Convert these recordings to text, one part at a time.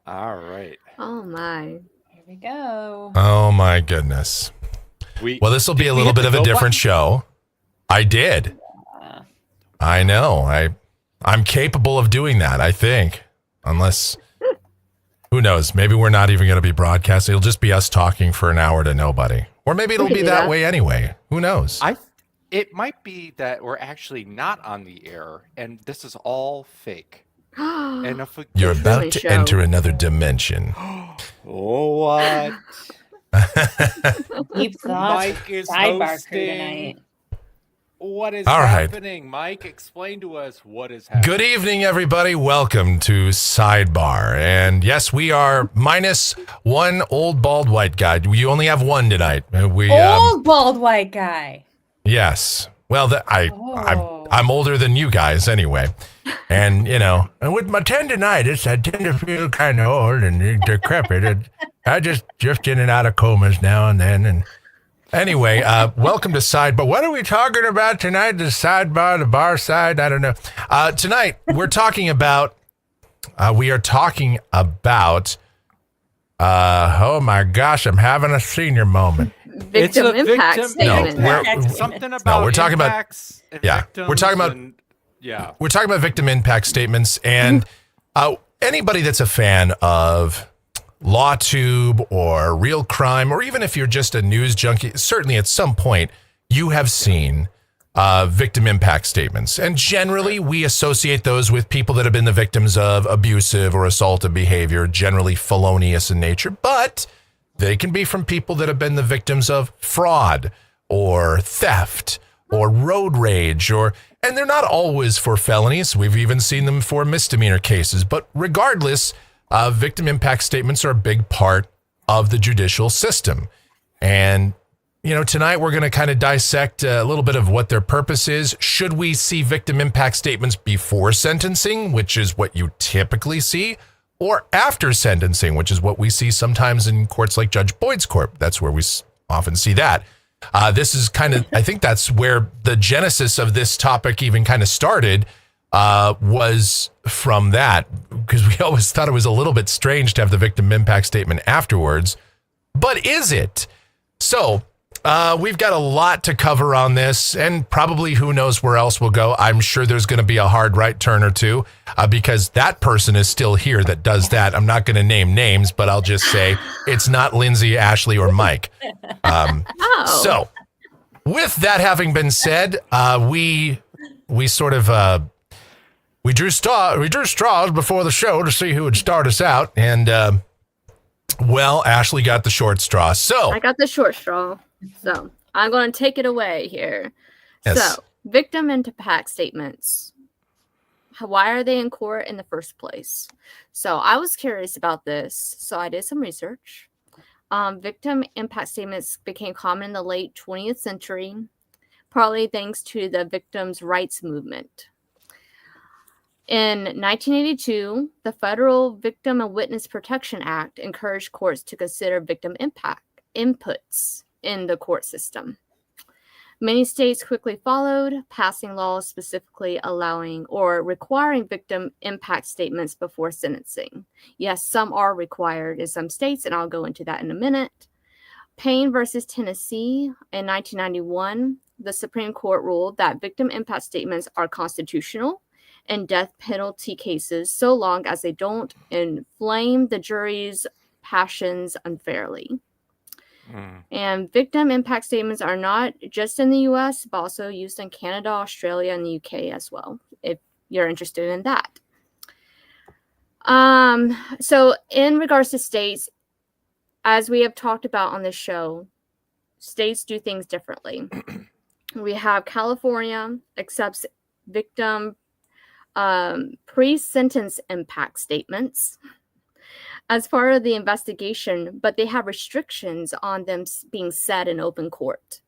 All right. Oh my. Here we go. Oh my goodness. Well, this will be a little bit of a different show. I did. I know. I'm capable of doing that, I think. Unless, who knows? Maybe we're not even going to be broadcasting. It'll just be us talking for an hour to nobody. Or maybe it'll be that way anyway. Who knows? It might be that we're actually not on the air, and this is all fake. And if You're about to enter another dimension. Oh, what? Deep thoughts. Mike is Sidebar crew hosting. tonight. What is All right. happening? Mike, explain to us what is happening. Good evening, everybody. Welcome to Sidebar. And yes, we are minus one old bald white guy. You only have one tonight. Old bald white guy. Yes. Well, I'm older than you guys anyway. And, and with my tendinitis, I tend to feel kind of old and decrepit. I just drift in and out of comas now and then. And anyway, welcome to Sidebar. What are we talking about tonight? The sidebar, the bar side? I don't know. Tonight, we're talking about, oh my gosh, I'm having a senior moment. Victim impact statement. We're talking about we're talking about victim impact statements, and anybody that's a fan of LawTube or Real Crime, or even if you're just a news junkie, certainly at some point you have seen victim impact statements, and generally we associate those with people that have been the victims of abusive or assaultive behavior, generally felonious in nature, but they can be from people that have been the victims of fraud or theft or road rage, and they're not always for felonies. We've even seen them for misdemeanor cases. But regardless, victim impact statements are a big part of the judicial system. And, tonight we're going to kind of dissect a little bit of what their purpose is. Should we see victim impact statements before sentencing, which is what you typically see, or after sentencing, which is what we see sometimes in courts like Judge Boyd's court? That's where we often see that. This is kind of, I think that's where the genesis of this topic even kind of started, was from that, because we always thought it was a little bit strange to have the victim impact statement afterwards. But is it? So we've got a lot to cover on this, and probably who knows where else we'll go. I'm sure there's going to be a hard right turn or two, because that person is still here that does that. I'm not going to name names, but I'll just say it's not Lindsay, Ashley, or Mike. So with that having been said, we sort of we drew straws before the show to see who would start us out, and Ashley got the short straw. So I got the short straw. So I'm going to take it away here. Yes. So victim impact statements. Why are they in court in the first place? So I was curious about this. So I did some research. Victim impact statements became common in the late 20th century, probably thanks to the victims' rights movement. In 1982, the Federal Victim and Witness Protection Act encouraged courts to consider victim impact inputs in the court system. Many states quickly followed, passing laws specifically allowing or requiring victim impact statements before sentencing. Yes, some are required in some states, and I'll go into that in a minute. Payne versus Tennessee in 1991, the Supreme Court ruled that victim impact statements are constitutional in death penalty cases so long as they don't inflame the jury's passions unfairly. And victim impact statements are not just in the U.S., but also used in Canada, Australia, and the U.K. as well, if you're interested in that. So in regards to states, as we have talked about on this show, states do things differently. We have California accepts victim pre-sentence impact statements as part of the investigation, but they have restrictions on them being said in open court.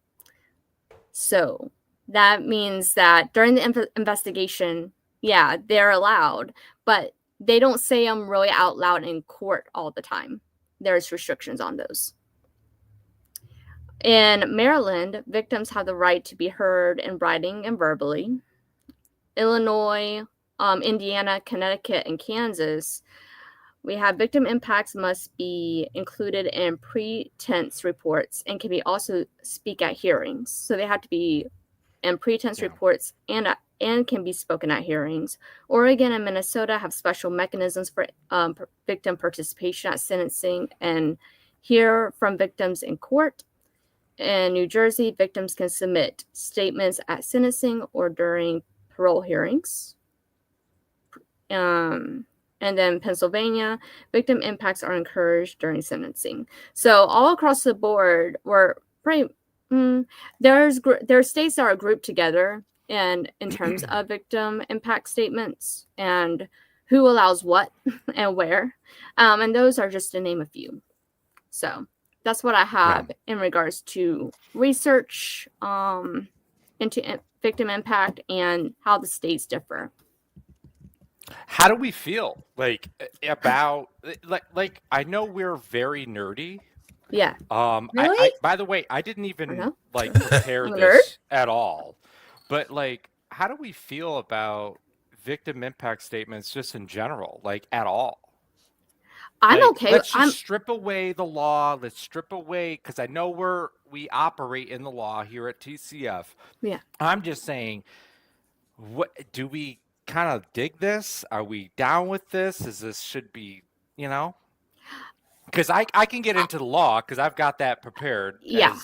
So that means that during the investigation, yeah, they're allowed, but they don't say them really out loud in court all the time. There's restrictions on those. In Maryland, victims have the right to be heard in writing and verbally. Illinois, Indiana, Connecticut, and Kansas We have victim impacts must be included in pretense reports and can be also speak at hearings. So they have to be in pretense reports and can be spoken at hearings. Oregon and Minnesota have special mechanisms for victim participation at sentencing and hear from victims in court. In New Jersey, victims can submit statements at sentencing or during parole hearings. And then Pennsylvania, victim impacts are encouraged during sentencing. So all across the board, we're pretty. There's states that are grouped together and in terms of victim impact statements and who allows what and where, and those are just to name a few. So that's what I have in regards to research into victim impact and how the states differ. How do we feel about like I know we're very nerdy. Yeah. Really? By the way, I didn't even know. Prepare I'm a this at all. But how do we feel about victim impact statements just in general, at all? I'm okay. Let's just strip away the law. Let's strip away, because I know we operate in the law here at TCF. Yeah. I'm just saying, what do we kind of dig this? Are we down with this? Should be, because I can get into the law because I've got that prepared. Yeah.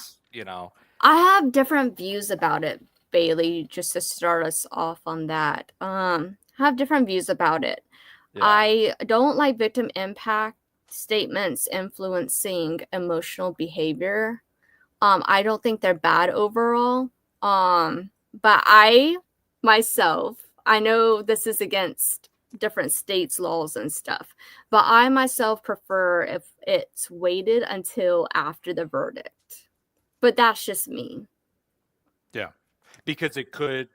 I have different views about it, Bailey, just to start us off on that. I have different views about it. Yeah. I don't like victim impact statements influencing emotional behavior. I don't think they're bad overall. But I know this is against different states' laws and stuff, but I myself prefer if it's waited until after the verdict. But that's just me. Yeah, because it could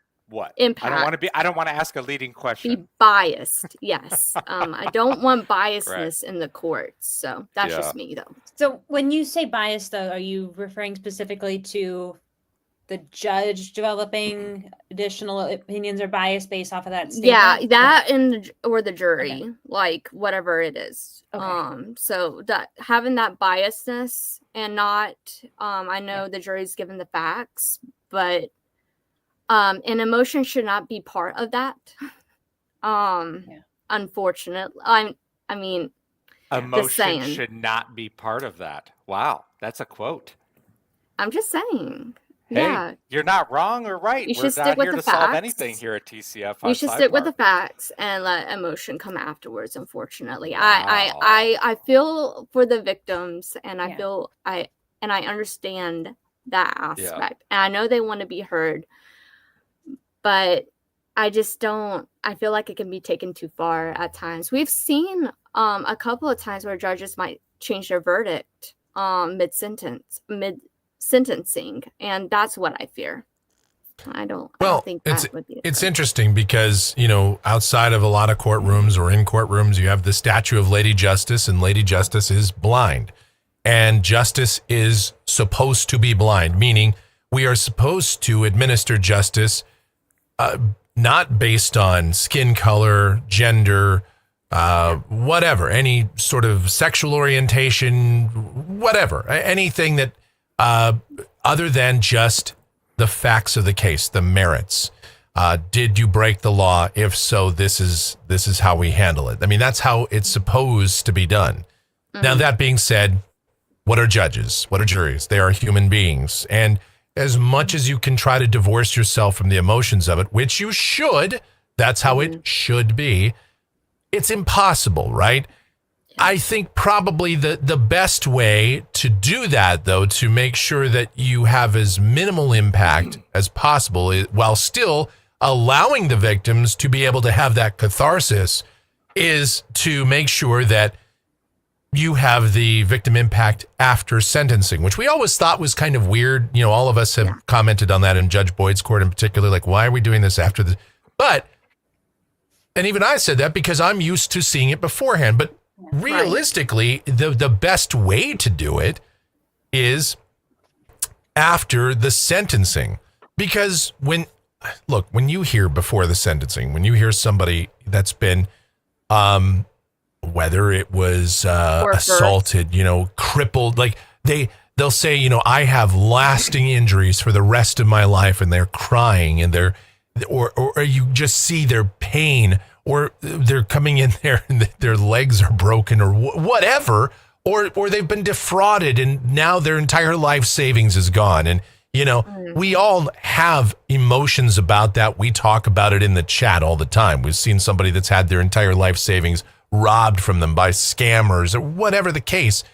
impact. I don't want to ask a leading question. Be biased. Yes. I don't want biasness in the courts. So that's just me, though. So when you say bias, though, are you referring specifically to the judge developing additional opinions or bias based off of that statement? Yeah, that or the jury, whatever it is. Okay. So that having that biasness and not, I know the jury's given the facts, but an emotion should not be part of that. Unfortunately, I mean, emotion should not be part of that. Wow, that's a quote. I'm just saying. Hey, yeah, you're not wrong or right. You We're should stick not with here the to solve facts. anything here at TCF. You should stick with the facts and let emotion come afterwards. Unfortunately, Wow. I feel for the victims, and I feel I understand that aspect, and I know they want to be heard, but I just don't. I feel like it can be taken too far at times. We've seen a couple of times where judges might change their verdict mid sentencing, and that's what I fear. I don't think that would be it's interesting because outside of a lot of courtrooms or in courtrooms you have the statue of Lady Justice, and Lady Justice is blind, and justice is supposed to be blind, meaning we are supposed to administer justice not based on skin color, gender, whatever, any sort of sexual orientation, whatever, anything that other than just the facts of the case, the merits. Did you break the law? If so, this is how we handle it. I mean, that's how it's supposed to be done. Mm-hmm. Now, that being said, what are judges? What are juries? They are human beings. And as much as you can try to divorce yourself from the emotions of it, which you should, that's how it should be, it's impossible, right? I think probably the best way to do that, though, to make sure that you have as minimal impact as possible while still allowing the victims to be able to have that catharsis, is to make sure that you have the victim impact after sentencing, which we always thought was kind of weird. All of us have commented on that in Judge Boyd's court in particular, why are we doing this after the... And even I said that because I'm used to seeing it beforehand, but realistically, the best way to do it is after the sentencing. Because when you hear before the sentencing, when you hear somebody that's been whether it was Or birth. assaulted, crippled, like they'll say, I have lasting injuries for the rest of my life, and they're crying, and or you just see their pain, or they're coming in there and their legs are broken, or whatever, or they've been defrauded and now their entire life savings is gone. And we all have emotions about that. We talk about it in the chat all the time. We've seen somebody that's had their entire life savings robbed from them by scammers or whatever the case.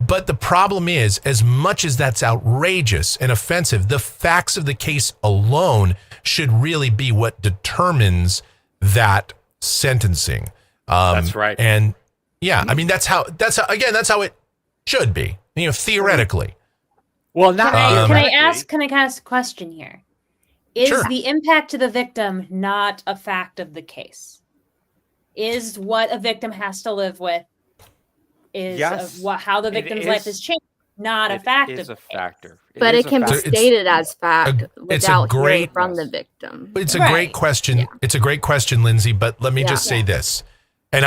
But the problem is, as much as that's outrageous and offensive, the facts of the case alone should really be what determines that sentencing. That's right. And yeah, I mean, that's how it should be, theoretically. Well, not Can I theoretically. ask a question here? Is Sure. the impact to the victim not a fact of the case? Is what a victim has to live with Yes. how the It victim's life is- has changed, not a fact It of is a the case. factor. But is it a can be factor. stated as fact it's a without hearing great- from the Yes. victim. It's a Right. great question. Yeah. It's a great question, Lindsay, but let me Yeah. just say this. And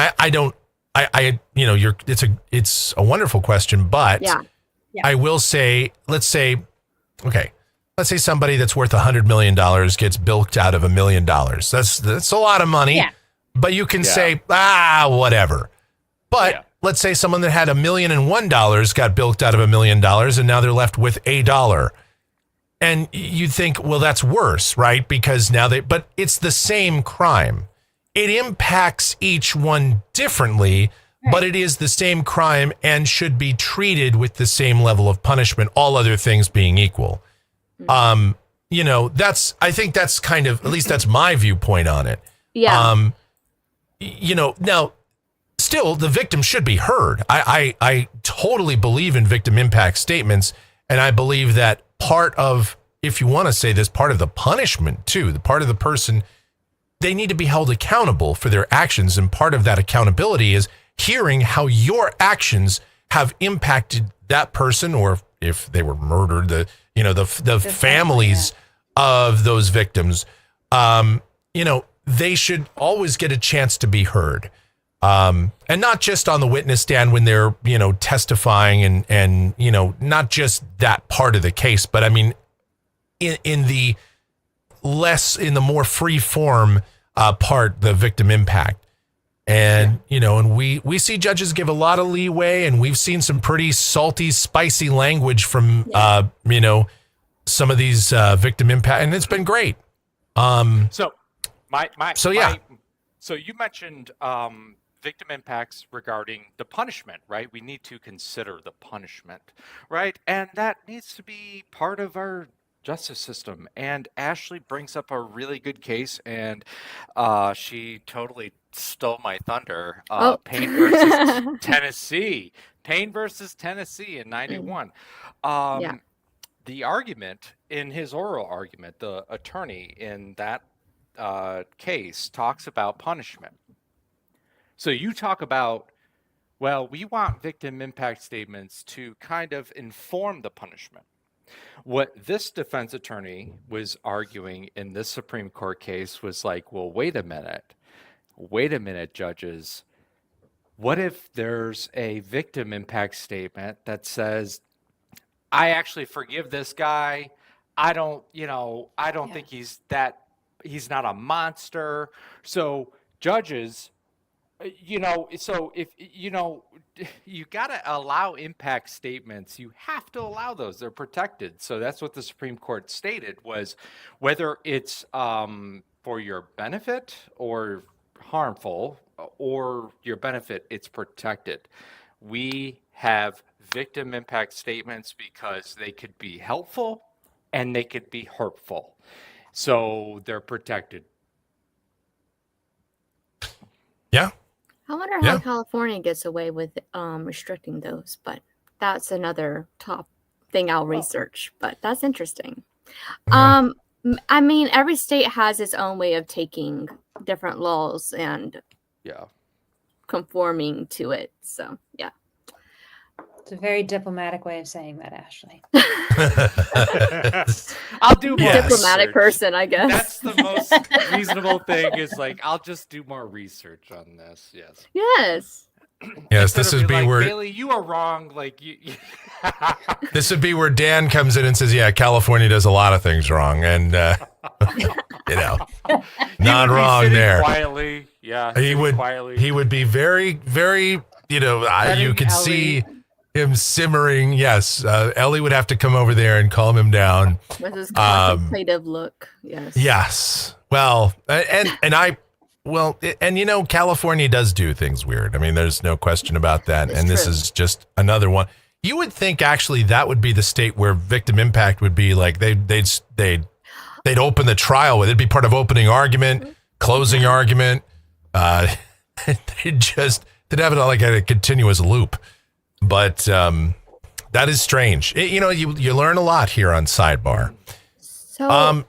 it's a wonderful question, but Yeah. I will say, let's say somebody that's worth $100 million gets bilked out of $1 million. That's a lot of money, Yeah. but you can Yeah. say, whatever. But Yeah. let's say someone that had $1,001 got bilked out of $1 million, and now they're left with $1. And you'd think, well, that's worse, right? Because now but it's the same crime. It impacts each one differently, but it is the same crime and should be treated with the same level of punishment, all other things being equal. I think that's kind of, at least that's my viewpoint on it. Yeah. Now, still, the victim should be heard. I totally believe in victim impact statements, and I believe that part of, if you want to say this, part of the punishment too, the part of the person, they need to be held accountable for their actions, and part of that accountability is hearing how your actions have impacted that person, or if they were murdered, the families of those victims. They should always get a chance to be heard. And not just on the witness stand when they're, testifying and, not just that part of the case, but I mean, in the more free form, part, the victim impact. And, and we see judges give a lot of leeway, and we've seen some pretty salty, spicy language from, some of these, victim impact, and it's been great. So So you mentioned victim impacts regarding the punishment, right? We need to consider the punishment, right? And that needs to be part of our justice system. And Ashley brings up a really good case, and she totally stole my thunder. Payne versus Tennessee. Payne versus Tennessee in 91. Yeah. The argument, in his oral argument, the attorney in that case talks about punishment. So you talk about, well, we want victim impact statements to kind of inform the punishment. What this defense attorney was arguing in this Supreme Court case was like, well, wait a minute, judges. What if there's a victim impact statement that says, I actually forgive this guy. I don't think he's not a monster. So judges, so if, you got to allow impact statements. You have to allow those. They're protected. So that's what the Supreme Court stated, was whether it's for your benefit or harmful or your benefit, it's protected. We have victim impact statements because they could be helpful and they could be hurtful. So they're protected. Yeah. I wonder how California gets away with restricting those, but that's another top thing I'll research. But that's interesting. Yeah. I mean, every state has its own way of taking different laws and conforming to it. So yeah. It's a very diplomatic way of saying that, Ashley. I'll do more Diplomatic research. person, I guess. That's the most reasonable thing, is like, I'll just do more research on this. Yes. Yes. Yes, Instead this of would being be like, where Bailey, you are wrong. Like this would be where Dan comes in and says, "Yeah, California does a lot of things wrong," and you know, not would be wrong sitting there. quietly. Yeah, He sitting would quietly. he would be very, very, you know, you Petting could Ellie. see him simmering. Yes, Ellie would have to come over there and calm him down. With his contemplative look. Yes. Yes. Well, and you know, California does do things weird. I mean, there's no question about that. It's and this true. is just another one. You would think actually that would be the state where victim impact would be like they'd open the trial with it. It'd be part of opening argument, closing argument. They'd have it like a continuous loop. But that is strange. You know, you learn a lot here on Sidebar. So,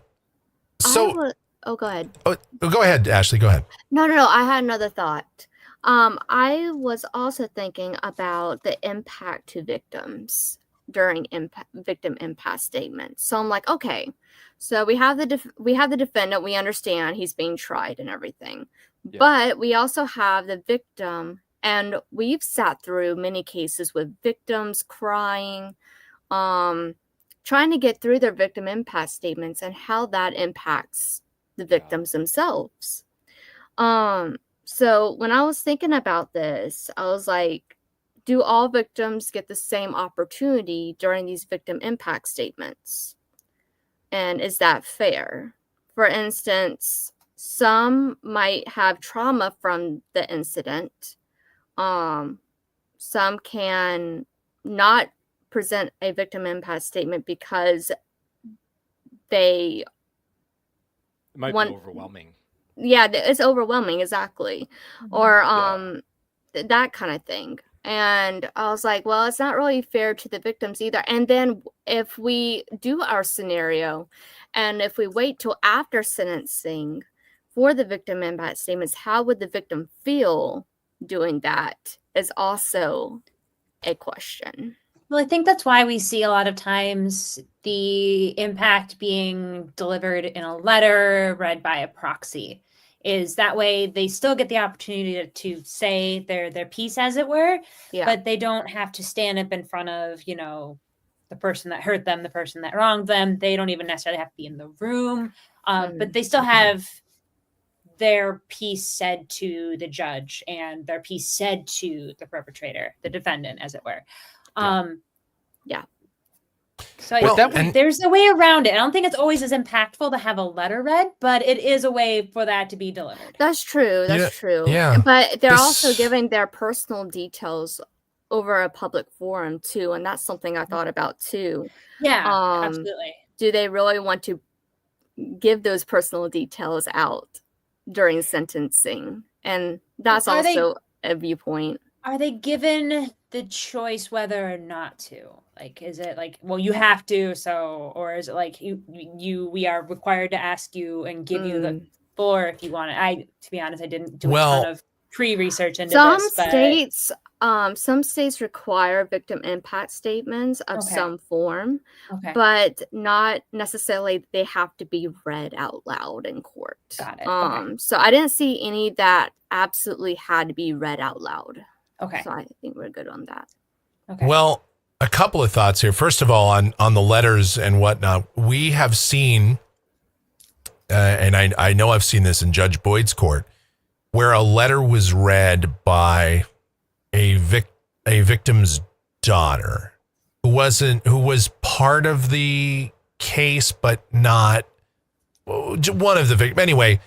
So go ahead. oh, go ahead, Ashley. Go ahead. No. I had another thought. I was also thinking about the impact to victims during victim impact statements. So I'm like, okay, so we have the defendant. We understand he's being tried and everything, but we also have the victim, and we've sat through many cases with victims crying, trying to get through their victim impact statements and how that impacts the victims themselves. So when I was thinking about this, I was like, do all victims get the same opportunity during these victim impact statements? And is that fair? For instance, some might have trauma from the incident. Some can not present a victim impact statement because they It might One- be overwhelming. yeah, it's overwhelming, exactly. Or that kind of thing. And I was like, well, it's not really fair to the victims either. And then if we do our scenario and if we wait till after sentencing for the victim impact statements, how would the victim feel doing that is also a question. Well, I think that's why we see a lot of times the impact being delivered in a letter read by a proxy. Is that way they still get the opportunity to say their piece, as it were, but they don't have to stand up in front of, you know, the person that hurt them, the person that wronged them. They don't even necessarily have to be in the room, but they still have their piece said to the judge and their piece said to the perpetrator, the defendant, as it were. So there's a way around it. I don't think it's always as impactful to have a letter read, but it is a way for that to be delivered. That's true. That's true. Yeah. But they're also giving their personal details over a public forum too, and that's something I thought about too. Yeah, absolutely. Do they really want to give those personal details out during sentencing? And that's also a viewpoint. Are they given the choice whether or not to? Like, is it like, well, you have to, so, or is it like we are required to ask you and give you the floor if you want it? To be honest, I didn't do a ton of pre-research into this. Some states require victim impact statements of some form, but not necessarily they have to be read out loud in court. Got it. So I didn't see any that absolutely had to be read out loud. Okay. So I think we're good on that. Okay. Well, a couple of thoughts here. First of all, on the letters and whatnot, we have seen, and I know I've seen this in Judge Boyd's court, where a letter was read by a victim's daughter who was part of the case, but not one of the victims. Anyway,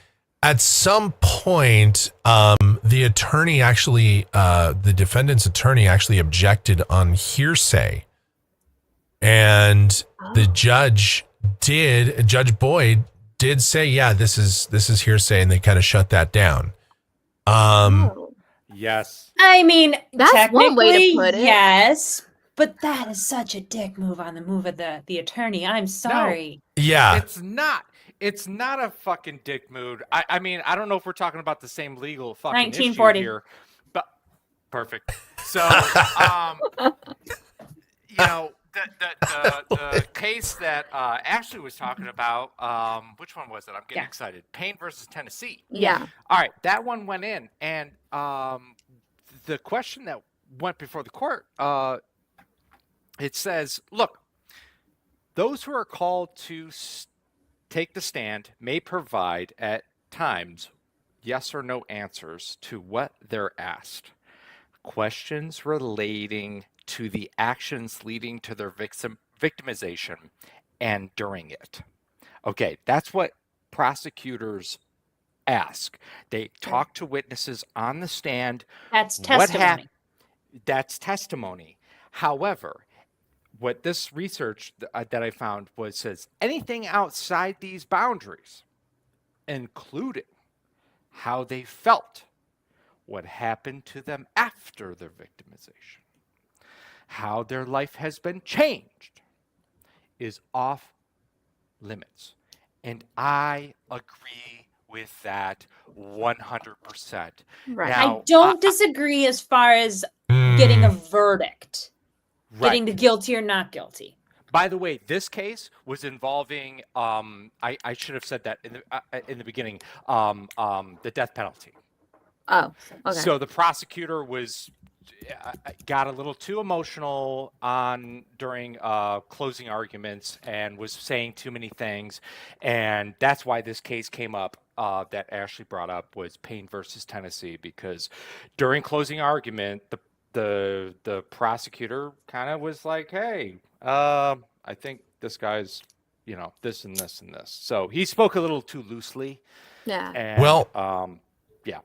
at some point, the attorney actually, the defendant's attorney actually objected on hearsay. And the Judge Boyd did say, yeah, this is hearsay. And they kind of shut that down. Yes. I mean, that's one way to put it. Yes. But that is such a dick move on the move of the attorney. I'm sorry. No, yeah. It's not a fucking dick mood. I mean, I don't know if we're talking about the same legal fucking 1940 issue here, but perfect. So, you know, the case that Ashley was talking about, which one was it? I'm getting excited. Payne versus Tennessee. Yeah. All right, that one went in, and the question that went before the court, it says, look, those who are called to take the stand may provide at times yes or no answers to what they're asked. Questions relating to the actions leading to their victimization and during it. Okay, that's what prosecutors ask. They talk to witnesses on the stand. That's What testimony. That's testimony. However, what this research that I found says anything outside these boundaries, including how they felt, what happened to them after their victimization, how their life has been changed, is off limits. And I agree with that 100%. Right. Now, I don't disagree as far as getting a verdict, getting the guilty or not guilty. By the way, this case was involving, I should have said that in the beginning, the death penalty. Oh, okay. So the prosecutor got a little too emotional during closing arguments and was saying too many things, and that's why this case came up that Ashley brought up was Payne versus Tennessee, because during closing argument the prosecutor kind of was like, hey, I think this guy's this and this and this, so he spoke a little too loosely. Yeah. And, Well, yeah.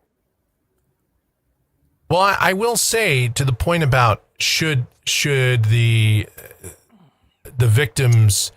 Well, I will say, to the point about should the victim's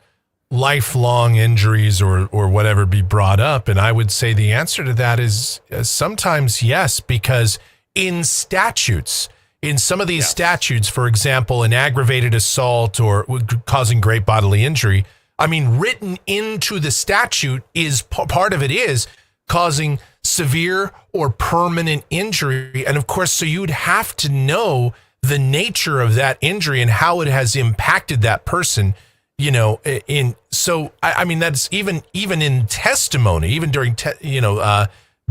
lifelong injuries or whatever be brought up, and I would say the answer to that is sometimes yes, because in statutes, in some of these statutes, for example, an aggravated assault or causing great bodily injury, I mean, written into the statute is part of it is causing severe or permanent injury. And of course, so you'd have to know the nature of that injury and how it has impacted that person, I mean, that's even in testimony, even during,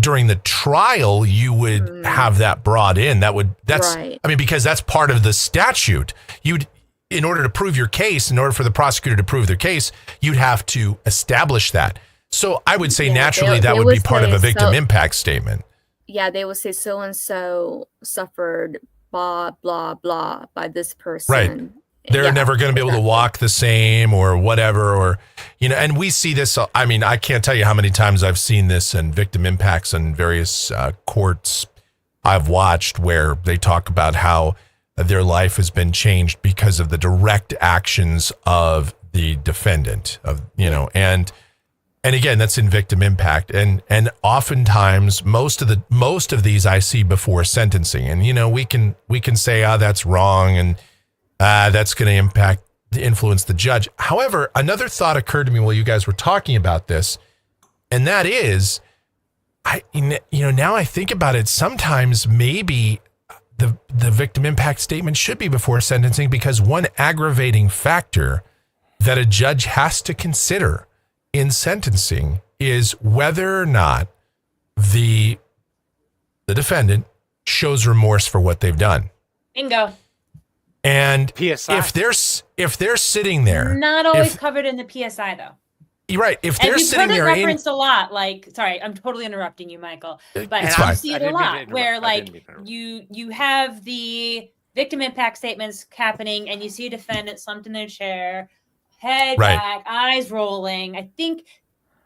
during the trial, you would have that brought in. Right. I mean, because that's part of the statute. In order to prove your case, in order for the prosecutor to prove their case, you'd have to establish that. So I would say naturally that would be part of a victim impact statement. Yeah, they would say so-and-so suffered blah, blah, blah by this person. Right. They're never going to be able to walk the same or whatever, and we see this. I mean, I can't tell you how many times I've seen this in victim impacts in various courts I've watched where they talk about how their life has been changed because of the direct actions of the defendant, and again, that's in victim impact, and oftentimes most of these I see before sentencing, and we can say, that's wrong, and that's going to influence the judge. However, another thought occurred to me while you guys were talking about this, and that is, now I think about it, sometimes maybe the victim impact statement should be before sentencing, because one aggravating factor that a judge has to consider in sentencing is whether or not the defendant shows remorse for what they've done. Bingo. And PSI. if they're sitting there, not always covered in the PSI though. You're right. If they're sitting there, referenced a lot. Like, sorry, I'm totally interrupting you, Michael. But it's fine. I see it a lot where, like, you have the victim impact statements happening, and you see a defendant slumped in their chair, head back, eyes rolling. I think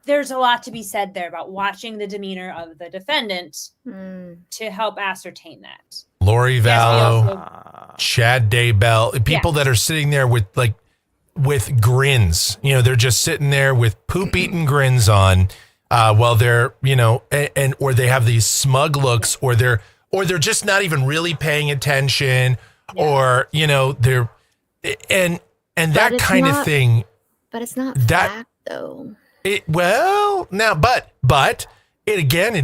there's a lot to be said there about watching the demeanor of the defendant to help ascertain that. Lori Vallow, Chad Daybell, people that are sitting there with grins, they're just sitting there with poop-eating grins on, while they're, or they have these smug looks, or they're just not even really paying attention, or, they're, and that kind of thing. But it's not fact though. It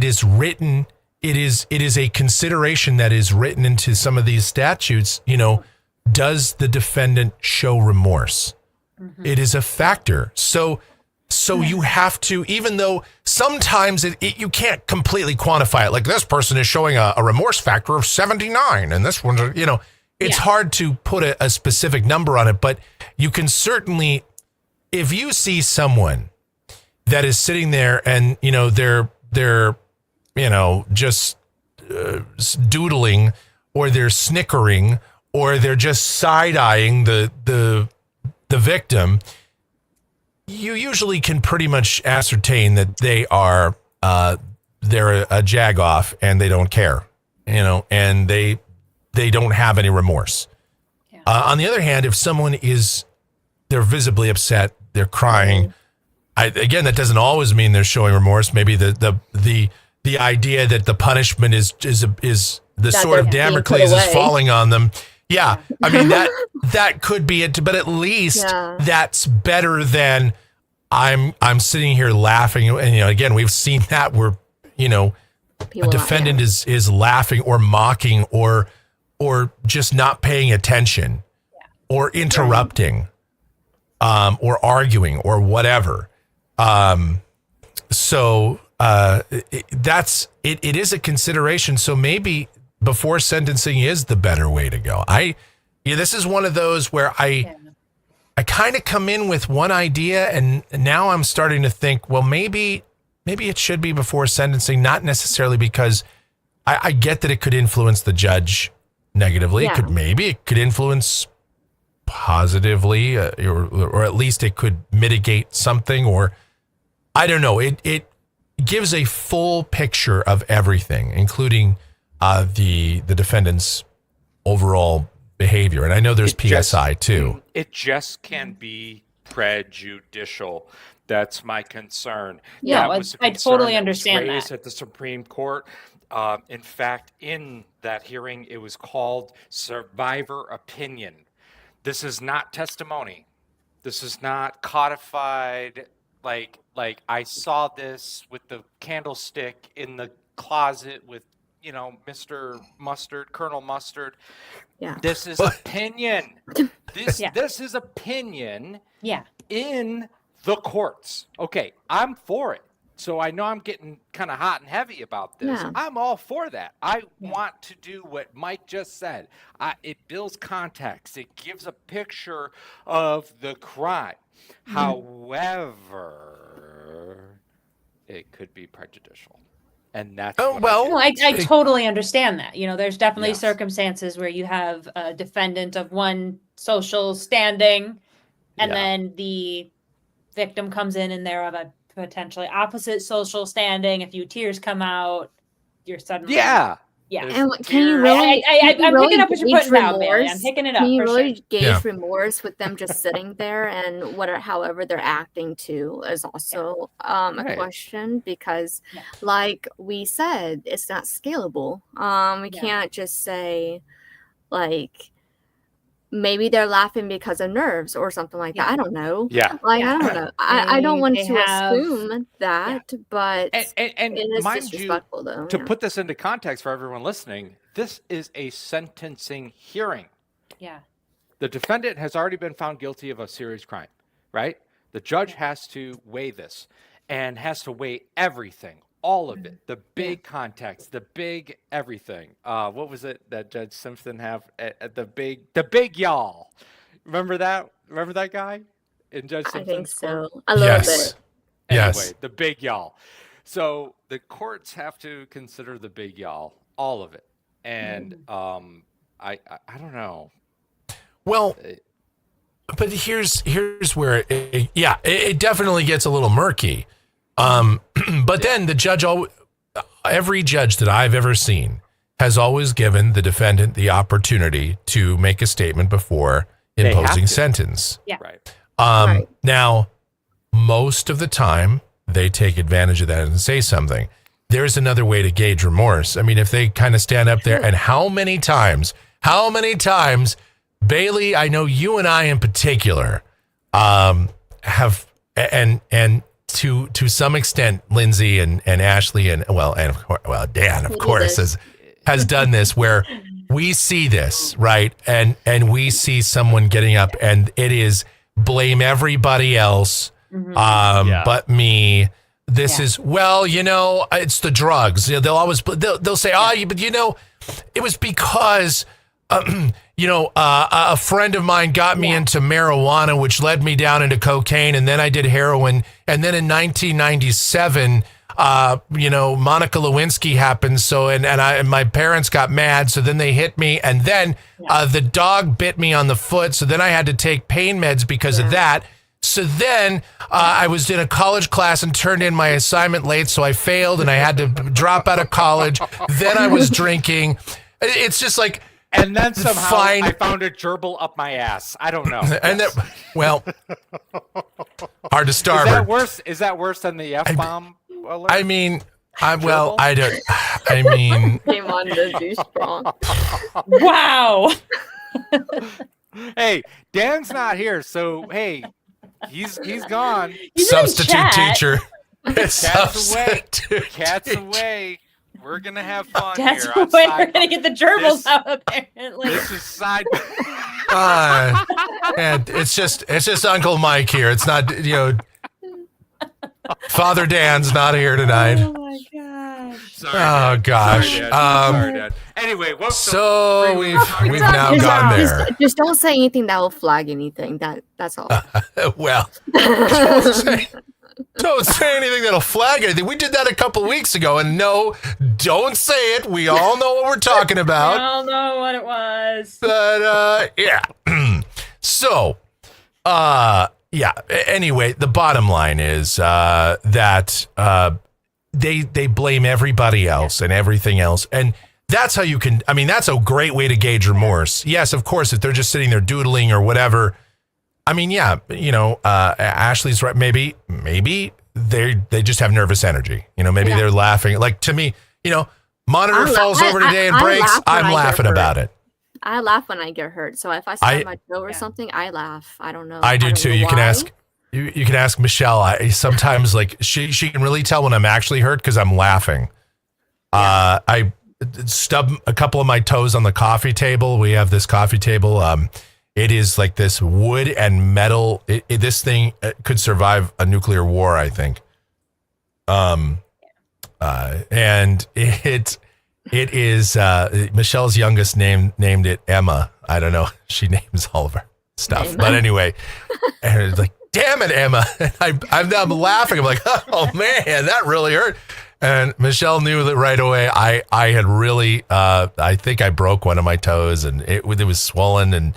is written. It is a consideration that is written into some of these statutes. Does the defendant show remorse? Mm-hmm. It is a factor. So So you have to, even though sometimes you can't completely quantify it. Like this person is showing a remorse factor of 79 and this one's, it's hard to put a specific number on it, but you can certainly, if you see someone that is sitting there and, they're just doodling, or they're snickering, or they're just side-eyeing the victim, you usually can pretty much ascertain that they're a jagoff and they don't care, and they don't have any remorse. Yeah. On the other hand, if someone they're visibly upset, they're crying. Again, that doesn't always mean they're showing remorse. Maybe the idea that the punishment is the sword of Damocles is falling on them. Yeah, I mean that could be it, but at least that's better than I'm sitting here laughing. And again, we've seen that where a defendant is laughing or mocking or just not paying attention or interrupting or arguing or whatever. So it is a consideration. So maybe before sentencing is the better way to go. This is one of those where I kind of come in with one idea and now I'm starting to think, well, maybe it should be before sentencing, not necessarily because I get that it could influence the judge negatively. Yeah. It could influence positively, or at least it could mitigate something, or I don't know. It gives a full picture of everything, including the defendant's overall behavior. And I know there's PSI too. It just can be prejudicial. That's my concern. Yeah, that was I totally understand that. At the Supreme Court. In fact, in that hearing, it was called survivor opinion. This is not testimony. This is not codified. Like I saw this with the candlestick in the closet with, Mr. Mustard, Colonel Mustard. Yeah. This is opinion. This is opinion. Yeah. In the courts. Okay, I'm for it. So I know I'm getting kind of hot and heavy about this. Yeah. I'm all for that. I want to do what Mike just said. It builds context. It gives a picture of the crime. Mm-hmm. However, it could be prejudicial. And that's I totally understand that. There's definitely circumstances where you have a defendant of one social standing and then the victim comes in and they're of a potentially opposite social standing. A few tears come out, you're suddenly And can you really? I'm picking up what you're putting down, Bailey. I'm picking it up. Can you really gauge remorse with them just sitting there, and however they're acting too is also a question, because, like we said, it's not scalable. We can't just say maybe they're laughing because of nerves or something like that. I don't know. I don't know. I don't want to assume that, but and it is mind disrespectful, you, though. To put this into context for everyone listening, this is a sentencing hearing. Yeah. The defendant has already been found guilty of a serious crime, right? The judge has to weigh this and has to weigh everything. All of it, the big context, the big everything. What was it that Judge Simpson have at the big y'all? Remember that guy in Judge Simpson's I think so. court? A little bit. Anyway, the big y'all. So the courts have to consider the big y'all, all of it. And I don't know. Well, but here's where it definitely gets a little murky. But then every judge that I've ever seen has always given the defendant the opportunity to make a statement before imposing sentence. Yeah. Right. Now, most of the time they take advantage of that and say something. There's another way to gauge remorse. I mean, if they kind of stand up there, and how many times, Bailey, I know you and I in particular, have, and to some extent, Lindsay and Ashley and Dan, of course, has done this, where we see this, right? And we see someone getting up and it is blame everybody else. Mhm. But me, this is, well, it's the drugs. They'll always, they'll say, but it was because, a friend of mine got me into marijuana, which led me down into cocaine. And then I did heroin. And then in 1997, Monica Lewinsky happened. So, and my parents got mad. So then they hit me. And then the dog bit me on the foot. So then I had to take pain meds because of that. So then I was in a college class and turned in my assignment late. So I failed and I had to drop out of college. Then I was drinking. It's just like, and then somehow fine. I found a gerbil up my ass. I don't know. And Yes. Hard to starve Is her. that worse? Is that worse than the F-bomb alert? I mean, I don't. Came on the douche strong. Wow. Hey, Dan's not here, so hey, he's gone. He's in Substitute chat. teacher. Cat's away. Cat's away. We're gonna have fun That's here. the on way we're Sidebar. gonna get the gerbils This- out, apparently. This is side. And it's just Uncle Mike here. It's not, Father Dan's not here tonight. Oh my gosh. Sorry, Oh, Dad. gosh. Sorry, Dad. Sorry, Dad. Anyway, what's So we've now Just- gone just- there. Just don't say anything that will flag anything. That's all. Well, don't say anything that'll flag anything. We did that a couple weeks ago, and no, don't say it. We all know what we're talking I about. don't know what it was. But yeah. So, yeah. Anyway, the bottom line is that they blame everybody else and everything else, and that's how you can. I mean, that's a great way to gauge remorse. Yes, of course, if they're just sitting there doodling or whatever. I mean, yeah, Ashley's right. Maybe they just have nervous energy. Maybe they're laughing. Like, to me, monitor falls over today and breaks. laugh when I'm I get laughing hurt. about it. I laugh when I get hurt. So if I stab my toe or something, I laugh. I don't know. I do don't too. know You can why. ask. You can ask Michelle. I sometimes like she can really tell when I'm actually hurt because I'm laughing. I stub a couple of my toes on the coffee table. We have this coffee table. It is like this wood and metal. This thing could survive a nuclear war, I think. And it is Michelle's youngest named it Emma. I don't know. She names all of her stuff, Emma. but anyway, and it's like, damn it, Emma. And I'm laughing. I'm like, oh man, that really hurt. And Michelle knew that right away. I had really, I think I broke one of my toes, and it was swollen,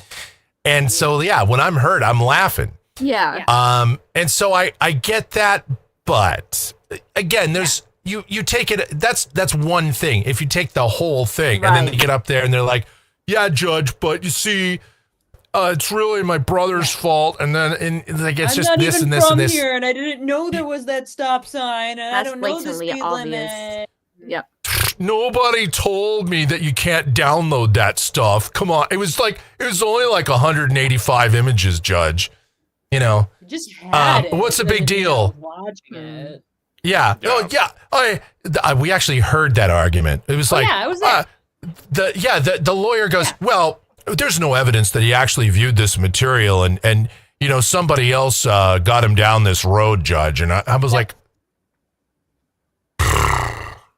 and so yeah, when I'm hurt, I'm laughing. Yeah. And so I get that, but again, there's you take it. That's one thing. If you take the whole thing, and then they get up there and they're like, yeah, Judge, but you see, it's really my brother's fault, and then like it's just this and this and this. Here, and I didn't know there was that stop sign, and I That's don't know the blatantly speed obvious. limit. Yep. Nobody told me that you can't download that stuff. Come on, it was only like 185 images, Judge. You just had it. What's the big deal? Watching it. Yeah. Oh, yeah. We actually heard that argument. It was like, yeah, I was there. The lawyer goes, well, there's no evidence that he actually viewed this material, and somebody else got him down this road, Judge. And I was like,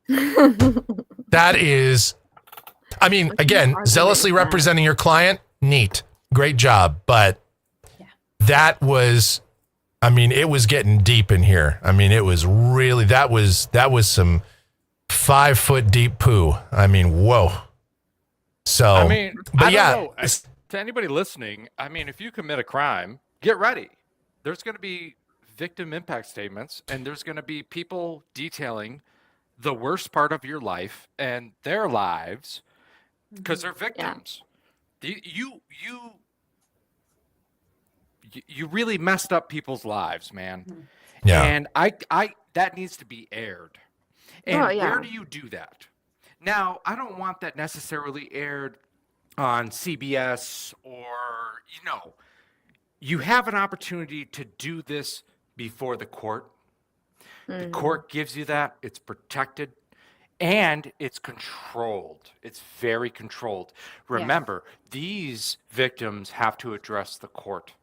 that is, I mean, again, zealously representing your client, neat, great job, but that was. I mean, it was getting deep in here. I mean, it was really, that was some 5 foot deep poo. I mean, whoa. So, I mean, but I yeah, don't know. To anybody listening, I mean, if you commit a crime, get ready. There's going to be victim impact statements, and there's going to be people detailing the worst part of your life and their lives because they're victims. You really messed up people's lives, man. yeah. And I that needs to be aired. And Oh, yeah. where do you do that? Now, I don't want that necessarily aired on CBS or, you have an opportunity to do this before the court. The court gives you that. It's protected. And it's controlled. It's very controlled. Remember, these victims have to address the court,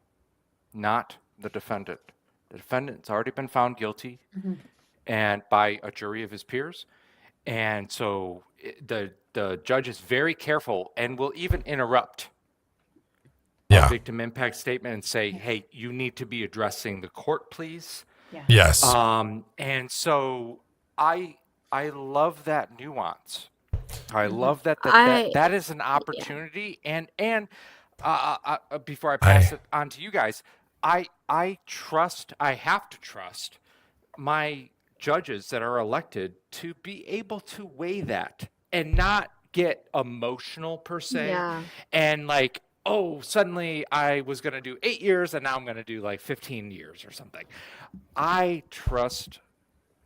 not the defendant. The defendant's already been found guilty, Mhm. and by a jury of his peers, and so the judge is very careful and will even interrupt Yeah. a victim impact statement and say, "Hey, you need to be addressing the court, please." Yes. And so I love that nuance. I love that that is an opportunity. And before I pass it on to you guys, I have to trust my judges that are elected to be able to weigh that and not get emotional per se. Yeah. And like, oh, suddenly I was going to do 8 years and now I'm going to do like 15 years or something. I trust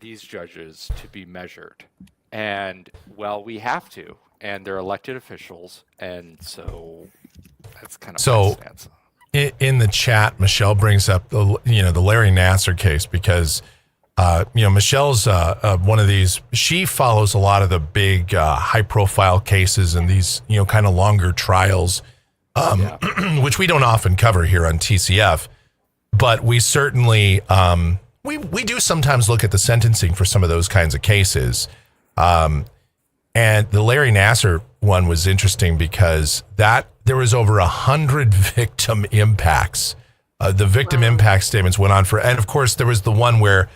these judges to be measured. And, well, we have to. And they're elected officials. And so that's kind of my stance. In the chat, Michelle brings up the Larry Nassar case because, Michelle's one of these. She follows a lot of the big high-profile cases and these, kind of longer trials, which we don't often cover here on TCF. But we certainly we do sometimes look at the sentencing for some of those kinds of cases. And the Larry Nassar one was interesting because there was over 100 victim impacts. The victim impact statements went on and of course there was the one where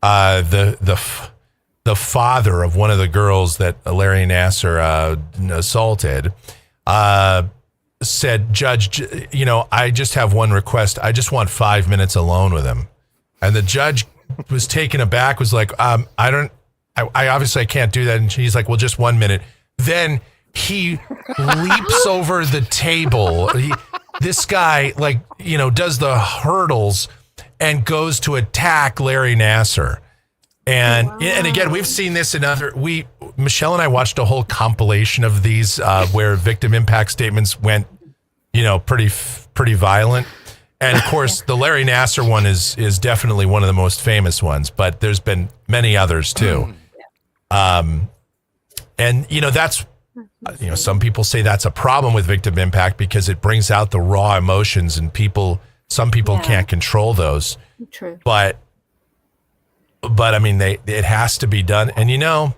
the father of one of the girls that Larry Nassar assaulted said, "Judge, I just have one request. I just want 5 minutes alone with him." And the judge was taken aback, was like, I obviously I can't do that. And she's like, "Well, just 1 minute." Then he leaps over the table. This guy, does the hurdles and goes to attack Larry Nassar. And again, we've seen this in Michelle and I watched a whole compilation of these where victim impact statements went, pretty violent. And of course, the Larry Nassar one is definitely one of the most famous ones, but there's been many others too. And that's, some people say that's a problem with victim impact because it brings out the raw emotions and some people can't control those. True. But I mean, it has to be done. And I'm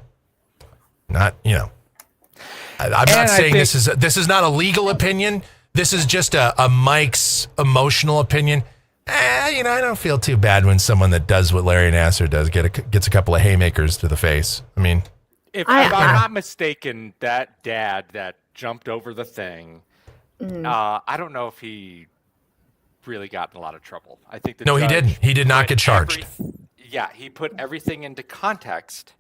not saying this is not a legal opinion. This is just a Mike's emotional opinion. I don't feel too bad when someone that does what Larry Nassar does gets a couple of haymakers to the face. I mean, if I'm not mistaken, that dad that jumped over the thing, I don't know if he really got in a lot of trouble. I think no, he didn't. He did not get charged. He put everything into context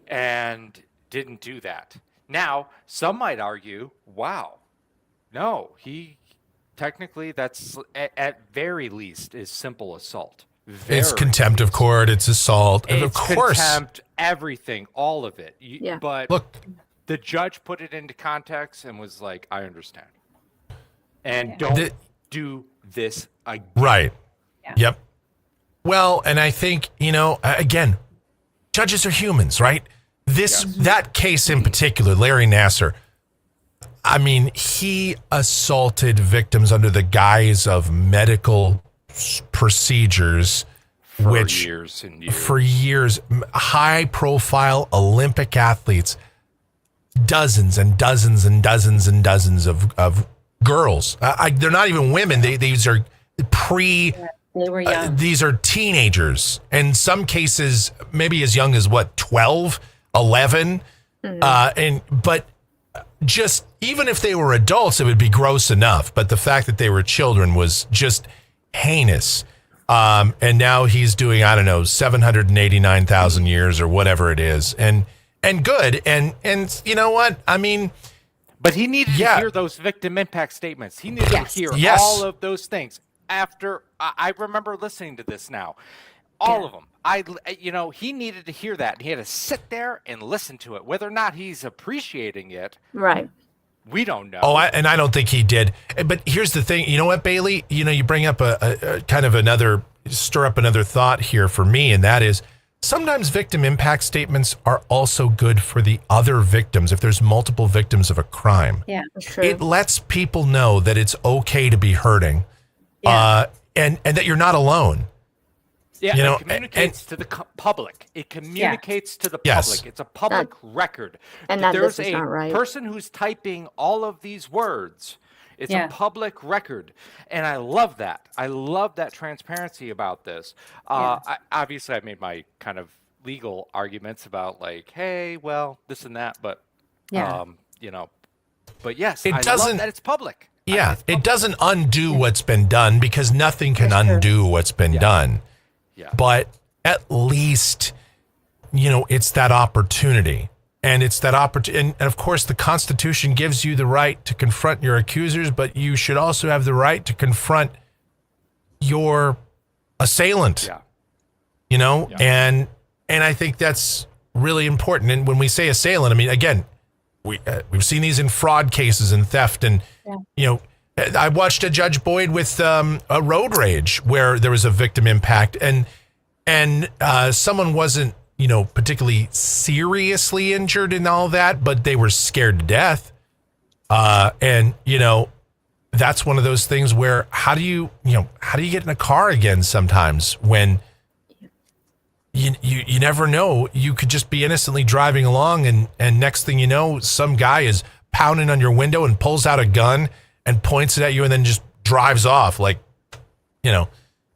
and didn't do that. Now, some might argue, wow, no, he technically that's at very least is simple assault. It's contempt of court. It's assault. It's of course. Contempt, everything, all of it. But look, the judge put it into context and was like, I understand. And don't do this again. Right. Yeah. Yep. Well, and I think, again, judges are humans, right? That case in particular, Larry Nassar, I mean, he assaulted victims under the guise of medical procedures, for years and years. For years, high-profile Olympic athletes, dozens and dozens and dozens and dozens of girls. They're not even women. These are they were young. These are teenagers. In some cases, maybe as young as 12, 11. But just even if they were adults, it would be gross enough. But the fact that they were children was just heinous. And now he's doing, 789,000 years or whatever it is. And good. And you know what? I mean, but he needed to hear those victim impact statements. He needed to hear all of those things. After I remember listening to this now, all of them. He needed to hear that. He had to sit there and listen to it. Whether or not he's appreciating it, right? We don't know. And I don't think he did. But here's the thing. You know what, Bailey? You bring up a kind of stir up another thought here for me, and that is sometimes victim impact statements are also good for the other victims if there's multiple victims of a crime. Yeah, that's true. It lets people know that it's okay to be hurting. And that you're not alone. Yeah, You know, it communicates to the public. It communicates to the Yes. public. It's a public record. And that There's this is a not right. person who's typing all of these words. It's Yeah. a public record, and I love that. I love that transparency about this. Obviously, I made my kind of legal arguments about like, hey, well, this and that, but you know, but yes, It I doesn't- love that it's public. Yeah, It's it public. doesn't undo what's been done because nothing can undo what's been done. Yeah. But at least, you know, it's that opportunity. And it's that opportunity. And of course, the Constitution gives you the right to confront your accusers, but you should also have the right to confront your assailant. Yeah. You know, and I think that's really important. And when we say assailant, I mean, again, we've seen these in fraud cases and theft, and you know, I watched a Judge Boyd with a road rage where there was a victim impact, and someone wasn't, you know, particularly seriously injured and all that, but they were scared to death. And you know, that's one of those things where how do you get in a car again sometimes when you never know, you could just be innocently driving along and next thing you know, some guy is pounding on your window and pulls out a gun and points it at you and then just drives off, like, you know.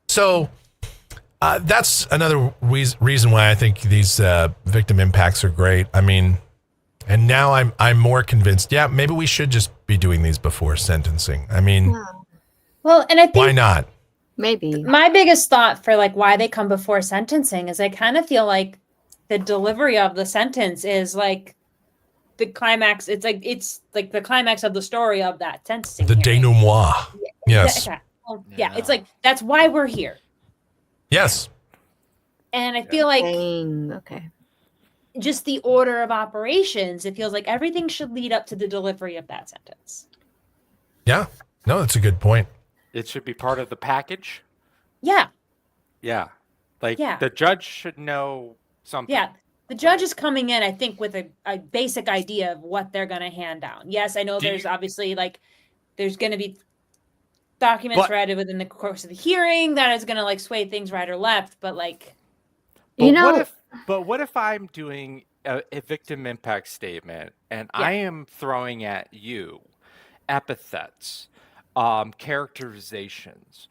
So that's another reason why I think these victim impacts are great. I mean, and now I'm more convinced, yeah, maybe we should just be doing these before sentencing. I mean, Well, and I think why not? Maybe. my biggest thought for like why they come before sentencing is I kind of feel like the delivery of the sentence is like the climax. It's like the climax of the story of that sentencing. The hearing. denouement. Yes. Yeah, well, it's like that's why we're here. Yes. And I feel like Dang, okay. just the order of operations, it feels like everything should lead up to the delivery of that sentence. Yeah. No, that's a good point. It should be part of the package. Yeah. Yeah. Like Yeah. the judge should know something. Yeah. The judge is coming in, I think, with a basic idea of what they're going to hand down. Yes, I know there's obviously like, there's going to be documents read within the course of the hearing that is going to like sway things right or left. But like, But You know, what if I'm doing a victim impact statement and I am throwing at you epithets, characterizations,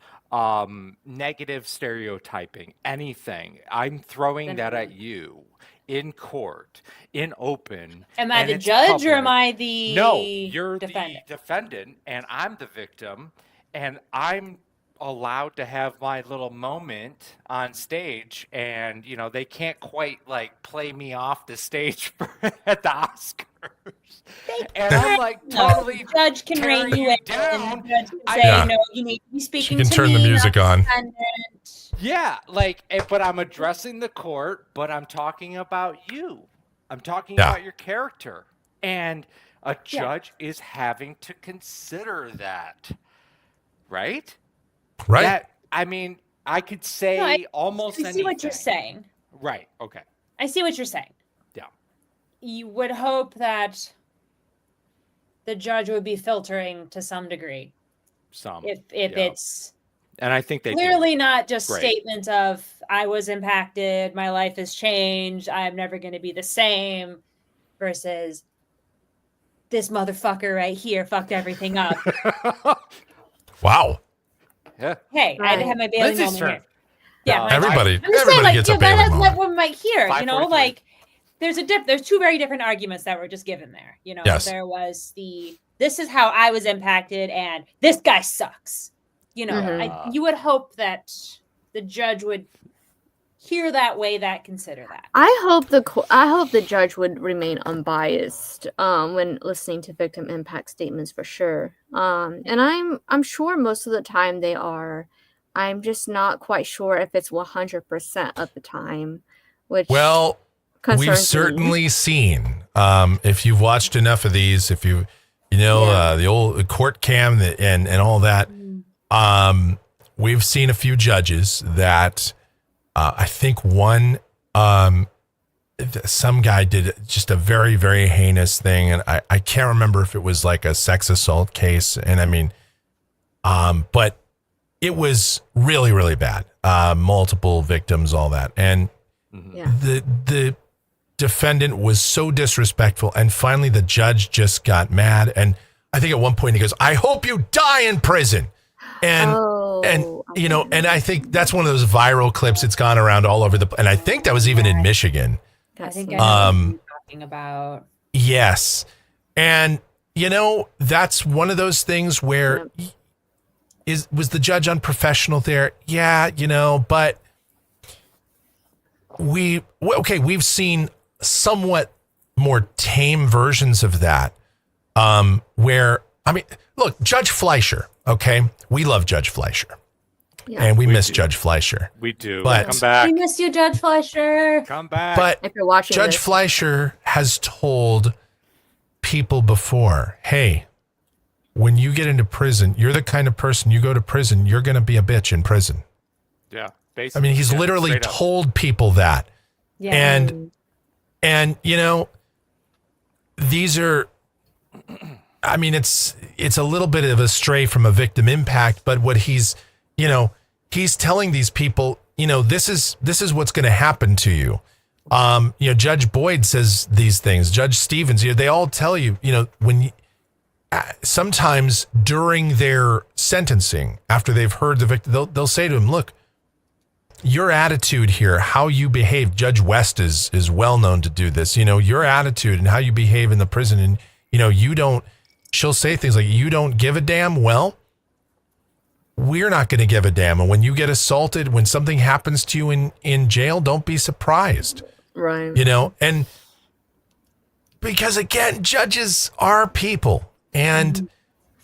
negative stereotyping, anything? I'm throwing that at you in court, in open. am I and the it's judge or am public. I the No, you're defendant? the defendant and I'm the victim, and I'm allowed to have my little moment on stage, and you know they can't quite like play me off the stage at the Oscars, and I'm like totally the judge can tearing rein you you in. down. The judge can I- say, Yeah. no, you need to be She speaking can to turn me, the music not on. the defendant. Yeah, like, but I'm addressing the court, but I'm talking about you. I'm talking Yeah. about your character, and a judge is having to consider that, right? Right. That, I mean, I could say No, almost I see anything. what you're saying. Right. Okay. I see what you're saying. Yeah. You would hope that the judge would be filtering to some degree. Some. If yeah. it's And I think they do. clearly not just Great. statements of I was impacted, my life has changed, I'm never going to be the same, versus this motherfucker right here fucked everything up. Wow. Yeah. Hey, I had to have my Bailey Lindsay's moment turn. here. Yeah, No, my- Everybody, I'm just saying, everybody like, gets a yeah, Bailey that's moment. what we might hear. You know, 5:43. like there's two very different arguments that were just given there. You know, Yes. there was this is how I was impacted, and this guy sucks. You know, Mhm. you would hope that the judge would hear that way, that consider that. I hope the judge would remain unbiased when listening to victim impact statements for sure. And I'm sure most of the time they are. I'm just not quite sure if it's 100% of the time, which Well, concerns we've me. certainly seen, if you've watched enough of these, if you know, the old court cam and all that, we've seen a few judges that I think one, some guy did just a very, very heinous thing. And I can't remember if it was like a sex assault case. And I mean, but it was really, really bad. Multiple victims, all that. And Yeah. the defendant was so disrespectful. And finally, the judge just got mad. And I think at one point he goes, "I hope you die in prison." And you know, and I think that's one of those viral clips. It's gone around all over and I think that was even in Michigan. I think I know what you're talking about. Yes. And you know, that's one of those things where was the judge unprofessional there? Yeah, you know, but we've seen somewhat more tame versions of that. Where, I mean, look, Judge Fleischer, okay? We love Judge Fleischer. Yeah. And we miss do. Judge Fleischer. We do. But- Come back. We miss you, Judge Fleischer. Come back. But If you're watching Judge this, Fleischer has told people before, hey, when you get into prison, you're the kind of person, you go to prison, you're going to be a bitch in prison. Yeah. I Basically. mean, he's Yeah, literally straight up. told people that. Yeah. And you know, these are, I mean, it's a little bit of a stray from a victim impact, but what he's telling these people, you know, this is what's going to happen to you. You know, Judge Boyd says these things, Judge Stevens, you know, they all tell you, you know, when sometimes during their sentencing, after they've heard the victim, they'll say to him, look, your attitude here, how you behave, Judge West is well known to do this, you know, your attitude and how you behave in the prison, and, you know, she'll say things like, you don't give a damn. Well, we're not going to give a damn. And when you get assaulted, when something happens to you in jail, don't be surprised. right? You know, and because again, judges are people. And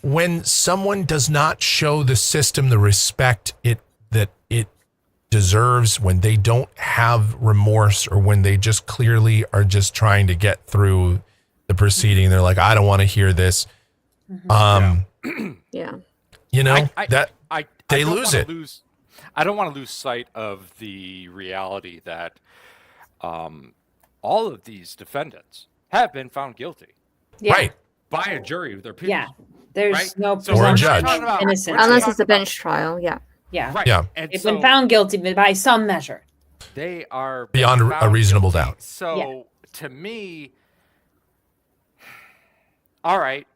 when someone does not show the system the respect that it deserves, when they don't have remorse, or when they just clearly are just trying to get through the proceeding, they're like, I don't want to hear this. Yeah. You know, I they don't lose wanna it. I don't want to lose sight of the reality that all of these defendants have been found guilty Yeah. Right. by a jury of their peers. Yeah. There's Right? no So Or a we're judge. talking about- innocence. we're Unless talking it's a about- bench trial. Yeah. Yeah. Right. Yeah. And They've so been found guilty by some measure. they are Beyond being a found reasonable guilty. doubt. So to me, all right,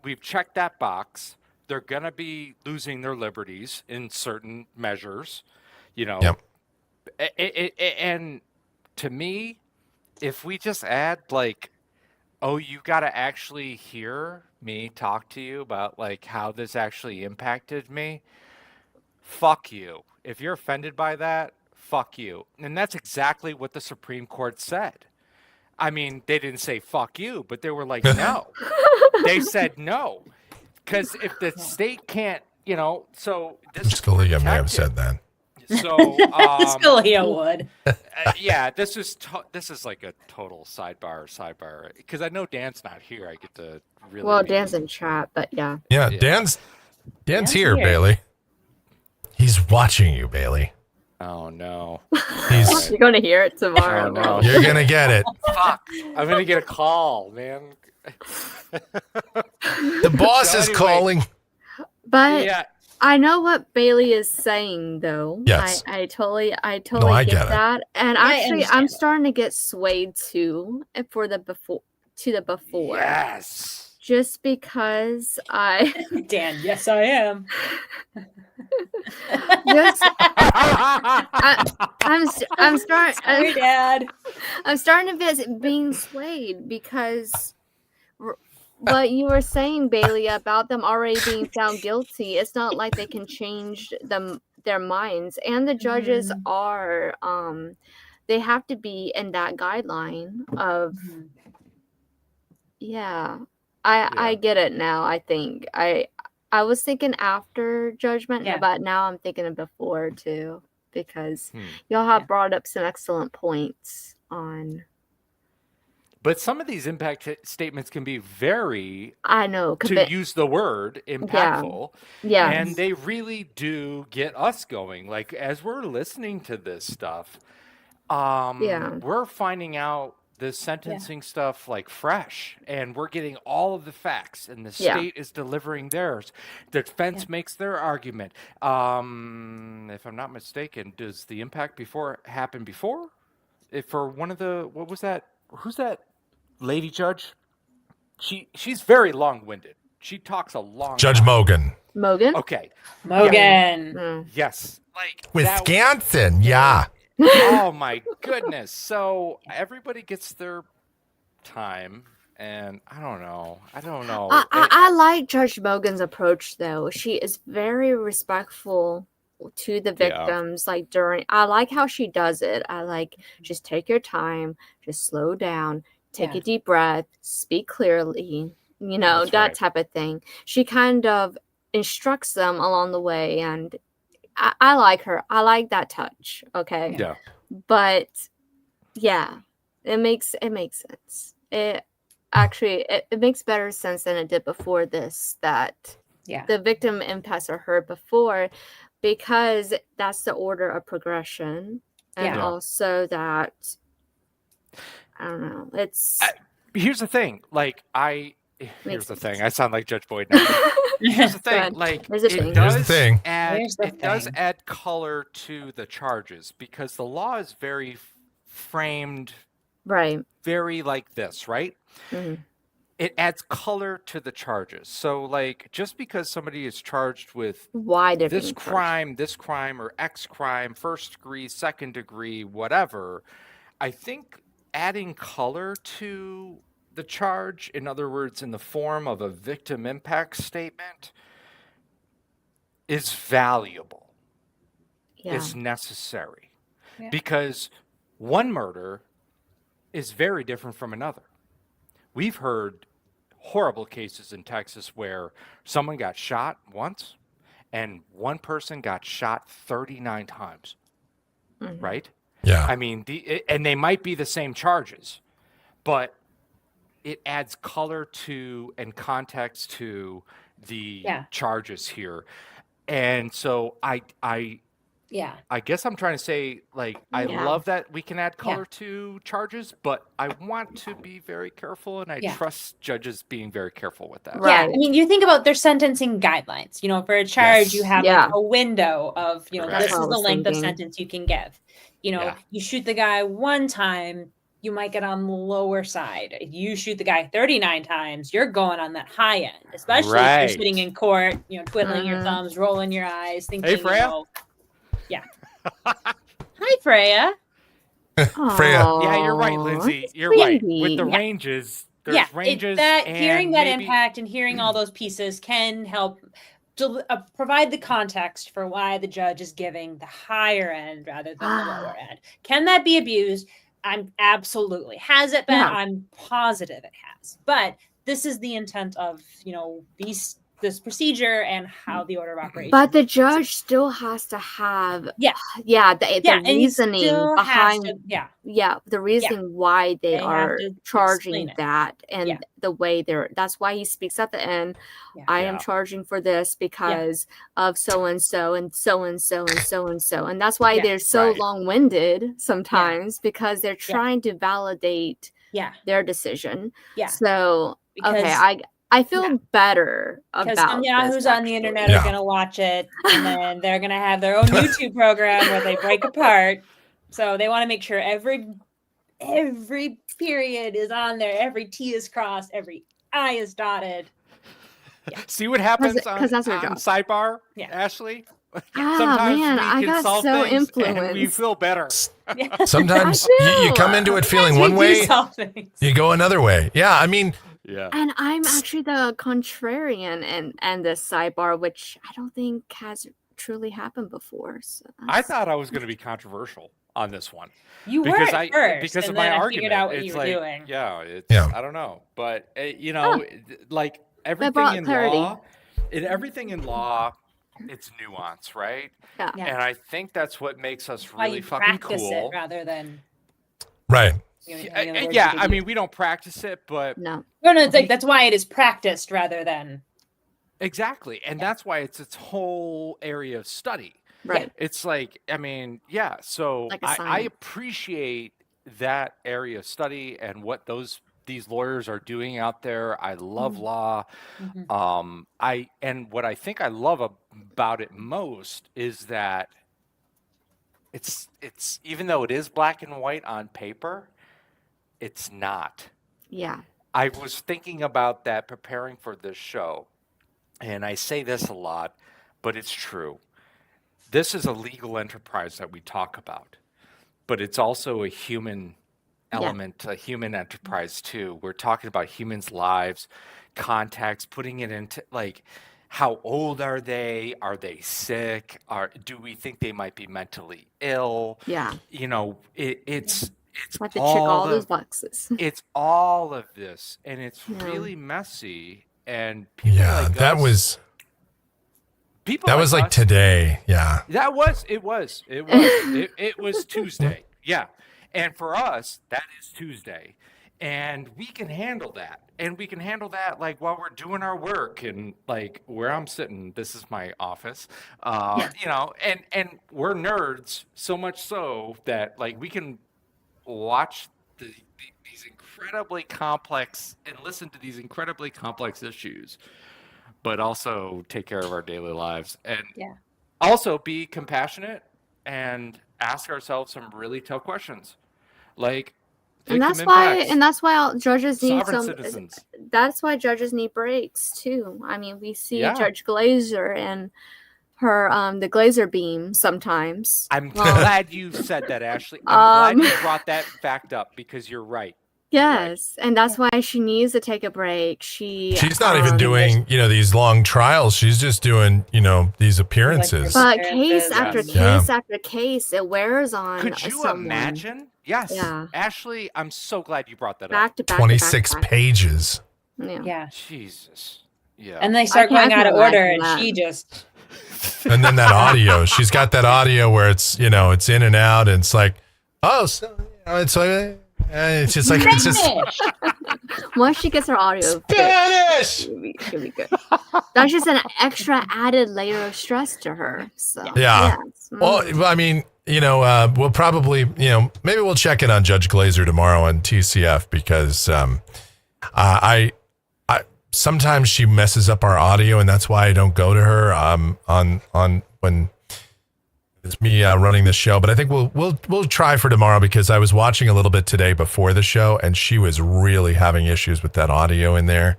we've checked that box. They're going to be losing their liberties in certain measures, you know. Yep. And to me, if we just add like, oh, you got to actually hear me talk to you about like how this actually impacted me, fuck you. If you're offended by that, fuck you. And that's exactly what the Supreme Court said. I mean, they didn't say fuck you, but they were like, no. They said no. Because if the state can't, you know, so this is Scalia may have protected. said that. So, Scalia would. yeah, this is like a total sidebar. Because I know Dan's not here. I get to really. Well, be- Dan's in chat, but yeah. Yeah, Yeah. Dan's here, here. Bailey. He's watching you, Bailey. Oh no. He's You're gonna hear it tomorrow. Oh, no. you're gonna get it. Fuck. I'm gonna get a call, man. The boss So is anyway- calling. But Yeah. I know what Bailey is saying, though. Yes. I totally I get get it. that. And I actually, I'm understand. starting to get swayed too for the before to the before. Yes. Just because I Dan, yes, I am. just I'm Sorry, starting Dad. I'm starting to be being swayed because what you were saying, Bailey, about them already being found guilty, it's not like they can change their minds. And the judges are they have to be in that guideline of yeah. I get it now, I think. I was thinking after judgment, Yeah. but now I'm thinking of before too, because Hmm. y'all have Yeah. brought up some excellent points on But some of these impact statements can be very, I know. to use the word, impactful. Yeah. And they really do get us going. Like, as we're listening to this stuff, Yeah. we're finding out this sentencing stuff like fresh, and we're getting all of the facts, and the Yeah. state is delivering theirs. The defense makes their argument. If I'm not mistaken, does the impact happen before? If for one of the, what was that? Who's that lady judge? She's very long-winded. She talks a long Judge time. Mogan. Mogan? Okay. Mogan. Mm. Yes. Like Wisconsin. Yeah. oh my goodness. So everybody gets their time, and I don't know. I like Judge Mogan's approach, though. She is very respectful to the victims. Like I like how she does it. I like, just take your time, just slow down, take a deep breath, speak clearly, That's that right. type of thing. She kind of instructs them along the way, and I like her. I like that touch. Okay. Yeah. But yeah, it makes sense. It makes better sense than it did before this, that the victim impacts are heard before, because that's the order of progression. And also that, I don't know, it's Here's the thing. Like Makes the sense. thing. I sound like Judge Boyd now. Here's the Go thing. ahead. Like There's a it thing. Here's the does thing. add Here's the it does thing. add color to the charges, because the law is very framed right. very like this, right? Mhm. It adds color to the charges. So like, just because somebody is charged with Why they're this being charged. crime, or X crime, first degree, second degree, whatever, I think adding color to the charge, in other words, in the form of a victim impact statement, is valuable, Yeah. is necessary. Yeah. Because one murder is very different from another. We've heard horrible cases in Texas where someone got shot once and one person got shot 39 times, Mhm. right? Yeah. I mean, and they might be the same charges, but it adds color to and context to the charges here. And so I guess I'm trying to say, like, I Yeah. love that we can add color to charges, but I want to be very careful, and I trust judges being very careful with that. Yeah, I Right. mean, you think about their sentencing guidelines. For a charge, you Yes. have Yeah. like a window of, Correct. this That's is what I the was length of thinking. sentence you can give. Yeah. You shoot the guy one time, you might get on the lower side. If you shoot the guy 39 times, you're going on that high end, especially if you're sitting Right. in court, twiddling your Mhm. thumbs, rolling your eyes, thinking, Hey, Freya. yeah. Hi, Freya. Freya. Yeah, you're right, Aw, Lindsay. it's You're right. With sweet. the Yeah. ranges, there's ranges, hearing and that maybe, impact and hearing all those pieces can help provide the context for why the judge is giving the higher end rather than the lower end. Can that be abused? I'm absolutely. Has it been? Yeah. I'm positive it has. But this is the intent of this procedure and how the order of operation. But the judge still has to have the and he reasoning still has behind to- the reasoning why they have are to charging explain it. that, and Yeah. the way that's why he speaks at the end. Yeah. I am Yeah. charging for this because of so and so and so and so and so and so, and that's why Yeah. they're so Right. long-winded sometimes, because they're Yeah. trying to validate Yeah. their decision. Yeah. So Because- I feel better Because about some yahoos this, on the actually. internet Yeah. are going to watch it, and then they're going to have their own YouTube program where they break apart. So they want to make sure every period is on there, every T is crossed, every I is dotted. See what happens on, 'cause that's our on job. Sidebar, Yeah. Ashley? Ah, man, we I can got solve so things and we influenced. feel better. Sometimes I you do. come into it feeling Sometimes one we do way, solve things. you go another way. Yeah, I mean, Yeah. And I'm actually the contrarian and the sidebar, which I don't think has truly happened before. So I that's- thought I was going to be controversial on this one. You were because at first, because of and my then I argument. figured out what It's you were like, doing. I don't know, but like everything brought in clarity. law, it's nuance, right? Yeah. Yeah. And I think that's what makes us Why really you fucking practice cool. it rather than right. I mean, we don't practice it, but No. no, it's like that's why it is practiced rather than exactly, and that's why it's its whole area of study. Right. It's like, I mean, so Like a I science. appreciate that area of study and what these lawyers are doing out there. I love law. What I think I love about it most is that it's even though it is black and white on paper, it's not. Yeah. I was thinking about that preparing for this show, and I say this a lot, but it's true. This is a legal enterprise that we talk about, but it's also a human element, a human enterprise too. We're talking about humans' lives, contacts, putting it into like, how old are they? Are they sick? Do we think they might be mentally ill? Yeah. You know, it's Have to check all those boxes. it's all of this, and it's Yeah. really messy. And people Yeah, like that us, was people that was like us, today. Yeah. it was Tuesday. Yeah. And for us, that is Tuesday. And we can handle that. And we can handle that like while we're doing our work, and like where I'm sitting, this is my office. You know, and we're nerds so much so that like we can watch these incredibly complex and listen to these incredibly complex issues, but also take care of our daily lives, and also be compassionate and ask ourselves some really tough questions, like And that's victim impacts, why judges need sovereign some. citizens. That's why judges need breaks too. I mean, we see Yeah. Judge Glazer and her the Glazer beam sometimes. I'm glad you said that, Ashley. I'm glad you brought that fact up, because you're right. Yes, and that's why she needs to take a break. She's not even doing, these long trials. She's just doing, these appearances. But case after Yes. case after case, it wears on. Could you someone. imagine? Yes. Yeah. Ashley, I'm so glad you brought that Back up. to back. 26 to back, to back. pages. Yeah. Jesus. Yeah. And they start I going out of can order, imagine and that. she just. And then that audio. She's got that audio where it's, it's in and out. And it's like, oh, so, it's like, it's just like, it's just Once she gets her audio Spanish. she'll be good. That's just an extra added layer of stress to her. So Yeah. yes. Well, I mean, we'll probably, maybe we'll check in on Judge Glazer tomorrow on TCF, because I sometimes she messes up our audio, and that's why I don't go to her on when it's me running the show. But I think we'll try for tomorrow, because I was watching a little bit today before the show, and she was really having issues with that audio in there.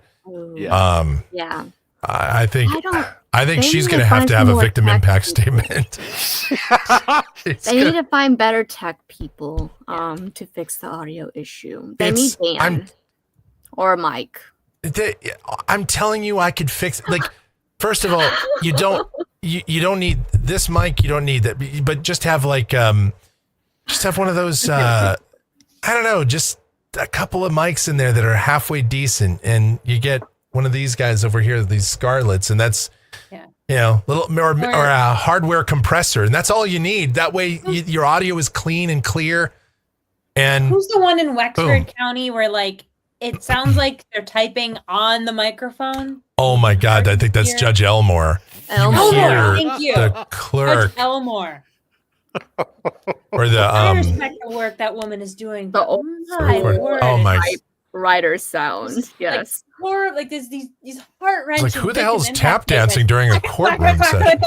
Yeah. Yeah. I think they she's need going to to have find to have some a more victim tech impact people. statement. They need to find better tech people to fix the audio issue. They need Dan or Mike. I'm telling you, I could fix. Like, first of all, you don't need this mic. You don't need that. But just have just have one of those. I don't know, just a couple of mics in there that are halfway decent, and you get one of these guys over here, these Scarletts, and that's little or a hardware compressor, and that's all you need. That way, your audio is clean and clear. And Who's the one in Wexford Boom. County where it sounds like they're typing on the microphone? oh my God, I think that's Judge Elmore. Elmore. Hear Thank you. the clerk Judge Elmore. or the I respect the work that woman is doing. But The my word. oh my. Writer sound. Yes. There's these heart wrenching. It's like, who the hell's tap dancing during a courtroom session?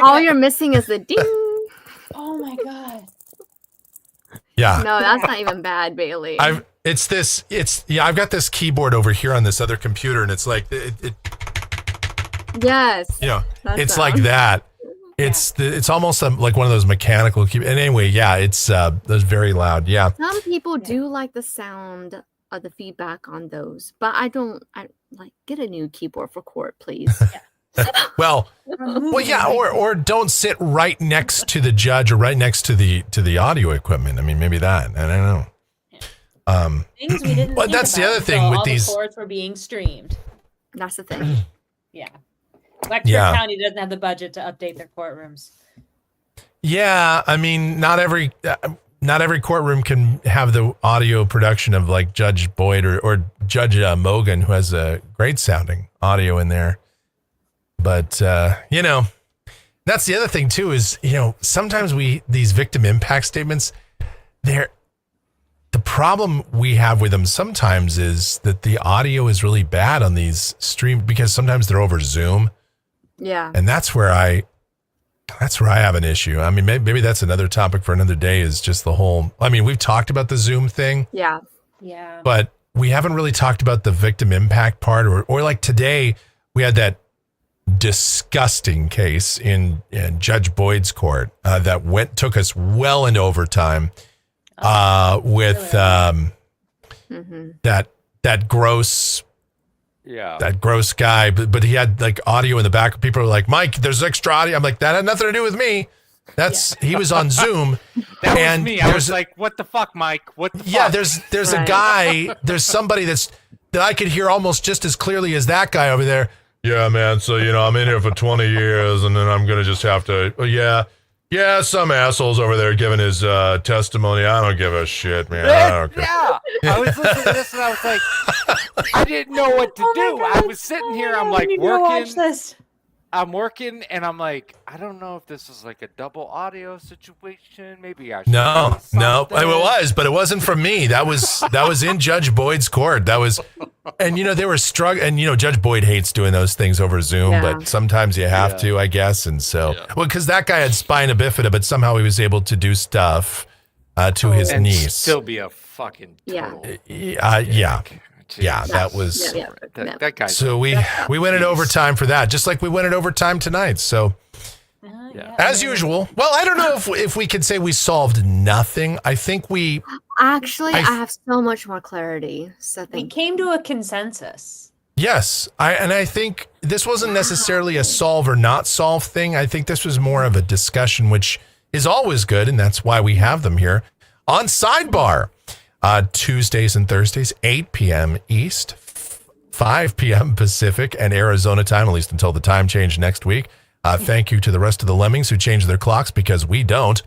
All you're missing is the ding. Oh my God. Yeah. No, that's not even bad, Bailey. I've got this keyboard over here on this other computer, and it's like yes. That it's sound. like that. It's almost like one of those mechanical keyboards. And anyway, it's that's very loud. Yeah. Some people do like the sound of the feedback on those, but I get a new keyboard for court, please. Well, yeah, or don't sit right next to the judge or right next to the audio equipment. I mean, maybe that. I don't know. Things we didn't Well, think that's the about other thing until with all these- the courts were being streamed. That's the thing. Yeah. Wexford Yeah. County doesn't have the budget to update their courtrooms. Yeah, I mean, not every courtroom can have the audio production of like Judge Boyd or Judge Mogan, who has a great sounding audio in there. But that's the other thing too is sometimes these victim impact statements, the problem we have with them sometimes is that the audio is really bad on these streams because sometimes they're over Zoom. Yeah. And that's where I have an issue. I mean, maybe that's another topic for another day, is just the whole, I mean, we've talked about the Zoom thing. Yeah. Yeah. But we haven't really talked about the victim impact part, or like today we had that disgusting case in Judge Boyd's court that took us well into overtime with that gross guy, but he had like audio in the back. People were like, Mike, there's extra audio. I'm like, that had nothing to do with me. He was on Zoom. That and was me. I was like, what the fuck, Mike? What the fuck? Yeah, there's a guy, there's somebody that I could hear almost just as clearly as that guy over there. Yeah, man. So, I'm in here for 20 years and then I'm going to just have to, yeah, some asshole's over there giving his testimony. I don't give a shit, man. I don't care. Yeah. I was listening to this and I was like, I didn't know what to do. I was sitting here, I'm like working. I'm working and I'm like, I don't know if this is like a double audio situation. Maybe I should. No, it was, but it wasn't from me. That was in Judge Boyd's court. That was, and they were struggling. And Judge Boyd hates doing those things over Zoom, but sometimes you have to, I guess. And so, because that guy had spina bifida, but somehow he was able to do stuff to his and niece. Still be a fucking total. Yeah, that was that guy. So we went in overtime for that, just like we went in overtime tonight. So as usual. Well, I don't know if we could say we solved nothing. I think we actually I have so much more clarity. So we came to a consensus. Yes, I think this wasn't necessarily a solve or not solve thing. I think this was more of a discussion, which is always good, and that's why we have them here on Sidebar. Tuesdays and Thursdays, 8 p.m. East, 5 p.m. Pacific, and Arizona time, at least until the time change next week. Thank you to the rest of the lemmings who changed their clocks because we don't.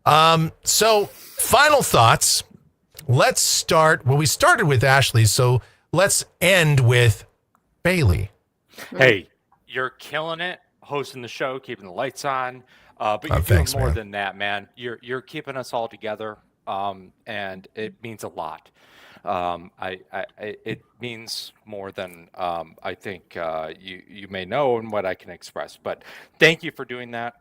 So, final thoughts. Let's start. Well, we started with Ashley, so let's end with Bailey. Hey, you're killing it, hosting the show, keeping the lights on. But you're doing more than that, man. You're keeping us all together. And it means a lot. It means more than I think you may know and what I can express. But thank you for doing that.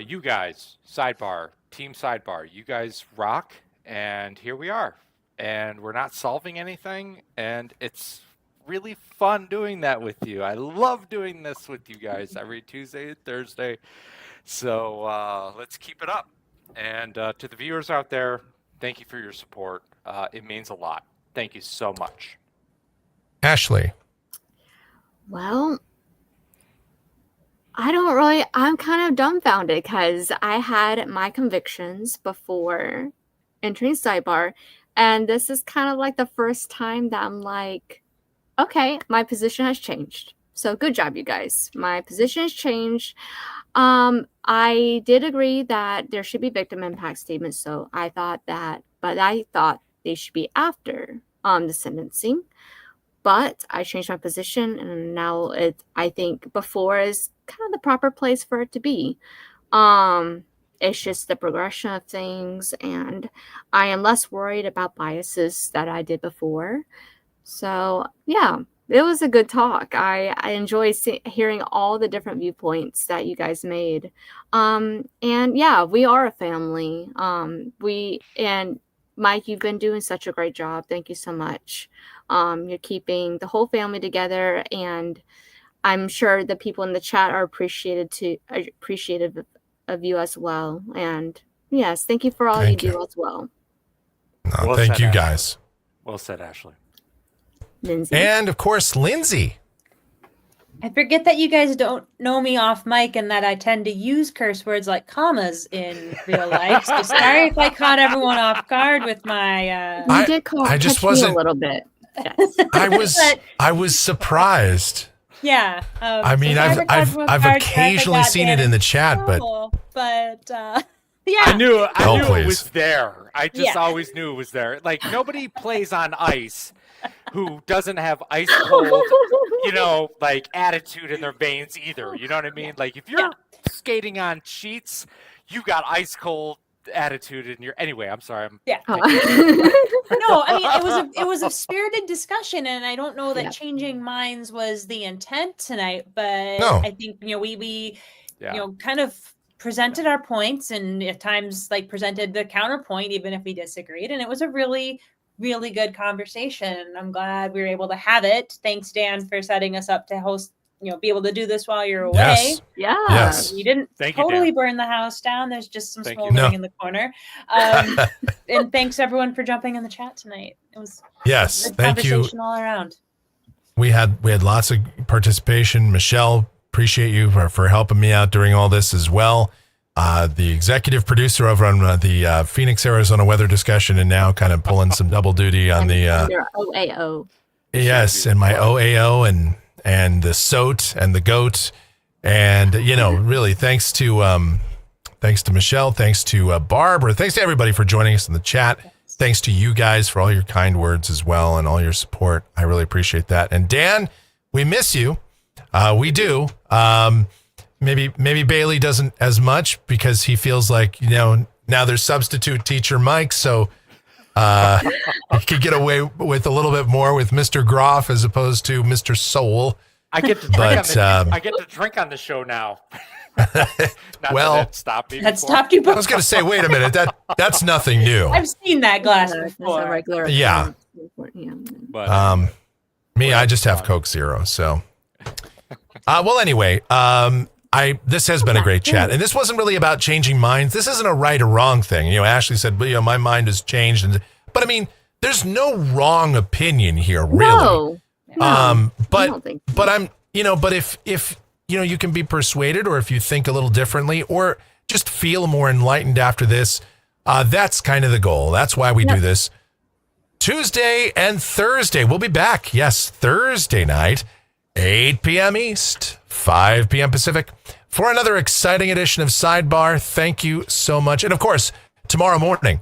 You guys, Team Sidebar, you guys rock. And here we are. And we're not solving anything. And it's really fun doing that with you. I love doing this with you guys every Tuesday and Thursday. So let's keep it up. And to the viewers out there, thank you for your support. It means a lot. Thank you so much. Ashley. Well, I'm kind of dumbfounded because I had my convictions before entering Sidebar. And this is kind of like the first time that I'm like, okay, my position has changed. So good job, you guys. My position has changed. I did agree that there should be victim impact statements. So I thought they should be after the sentencing. But I changed my position, and now I think before is kind of the proper place for it to be. It's just the progression of things, and I am less worried about biases that I did before. So yeah. It was a good talk. I enjoy hearing all the different viewpoints that you guys made. And yeah, we are a family. And Mike, you've been doing such a great job. Thank you so much. You're keeping the whole family together, and I'm sure the people in the chat are appreciative of you as well. And yes, thank you for all you do as well. No, thank you, guys. Well said, Ashley. Lindsay. And of course, Lindsay. I forget that you guys don't know me off mic and that I tend to use curse words like commas in real life. So sorry if I caught everyone off guard with my. You did catch me a little bit. Yes. I was surprised. Yeah. I mean, I've occasionally seen it in the chat, but yeah. I knew it was there. I just always knew it was there. Like, nobody plays on ice who doesn't have ice cold, like attitude in their veins either. You know what I mean? Like, if you're skating on sheets, you got ice cold attitude in your. Anyway, I'm sorry. Yeah. Oh. No, I mean it was a spirited discussion, and I don't know that Yeah. changing minds was the intent tonight, but No. I think we Yeah. kind of presented our points, and at times like presented the counterpoint, even if we disagreed, and it was a really good conversation. I'm glad we were able to have it. Thanks, Dan, for setting us up to host. Be able to do this while you're away. Yes. Yeah. Yes. You didn't Thank you, totally Dan. burn the house down. There's just some Thank you. smoldering No. in the corner. And thanks everyone for jumping in the chat tonight. It was Yes. good Thank you. conversation all around. We had lots of participation. Michelle, appreciate you for helping me out during all this as well. The executive producer over on the Phoenix, Arizona weather discussion, and now kind of pulling some double duty on the Your OAO. yes, and my OAO and the SOT and the GOAT, and really thanks to Michelle, thanks to Barbara, thanks to everybody for joining us in the chat. Thanks to you guys for all your kind words as well and all your support. I really appreciate that. And Dan, we miss you. We do. Maybe Bailey doesn't as much because he feels like, now there's substitute teacher Mike. So he could get away with a little bit more with Mr. Groff as opposed to Mr. Soul. I get to drink But, I get to drink on the show now. Not well, that it stopped me. That before. stopped you I before. was going to say, wait a minute, that's nothing new. I've seen that glass It's before. a regular. Yeah. occurrence. Yeah. But Me, I just have Coke Zero. So, well, anyway, this has been a great chat, and this wasn't really about changing minds. This isn't a right or wrong thing. Ashley said, my mind has changed, but I mean, there's no wrong opinion here, really. No. I But don't think so. but I'm but if you can be persuaded, or if you think a little differently, or just feel more enlightened after this, that's kind of the goal. That's why we do this. Tuesday and Thursday, we'll be back. Yes, Thursday night, 8 p.m. East, 5 p.m. Pacific, for another exciting edition of Sidebar. Thank you so much. And of course, tomorrow morning,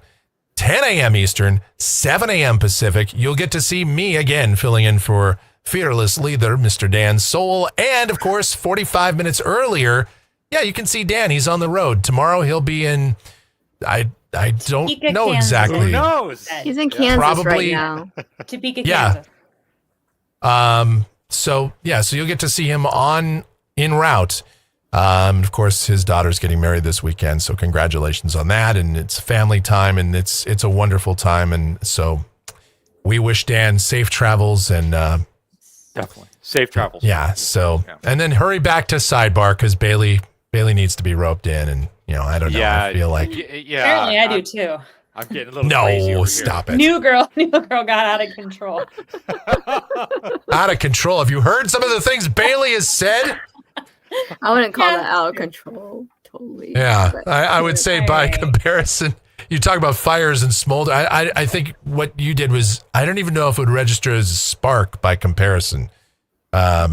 10 a.m. Eastern, 7 a.m. Pacific, you'll get to see me again filling in for fearless leader, Mr. Dan Soul. And of course, 45 minutes earlier, you can see Dan. He's on the road. Tomorrow he'll be in, I don't Topeka, know Kansas. exactly. who knows? He's in Kansas Probably- right now. Topeka, Yeah. Kansas. So you'll get to see him en route. Of course, his daughter's getting married this weekend, so congratulations on that. And it's family time, and it's a wonderful time. And so we wish Dan safe travels and Definitely safe travels. So Yeah. and then hurry back to Sidebar because Bailey needs to be roped in, and I don't know. I feel like Apparently, I do too. I'm getting a little crazy no, over stop it. New girl got out of control. Out of control. Have you heard some of the things Bailey has said? I wouldn't call Yeah. that out of control. Totally. Yeah, But- I would say by Alright. comparison, you talk about fires and smolder. I think what you did was, I don't even know if it would register as a spark by comparison. Fair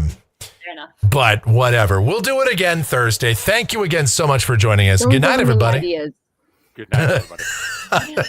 enough. But whatever. We'll do it again Thursday. Thank you again so much for joining us. Don't Good night, give him new everybody. ideas. Good night, everybody.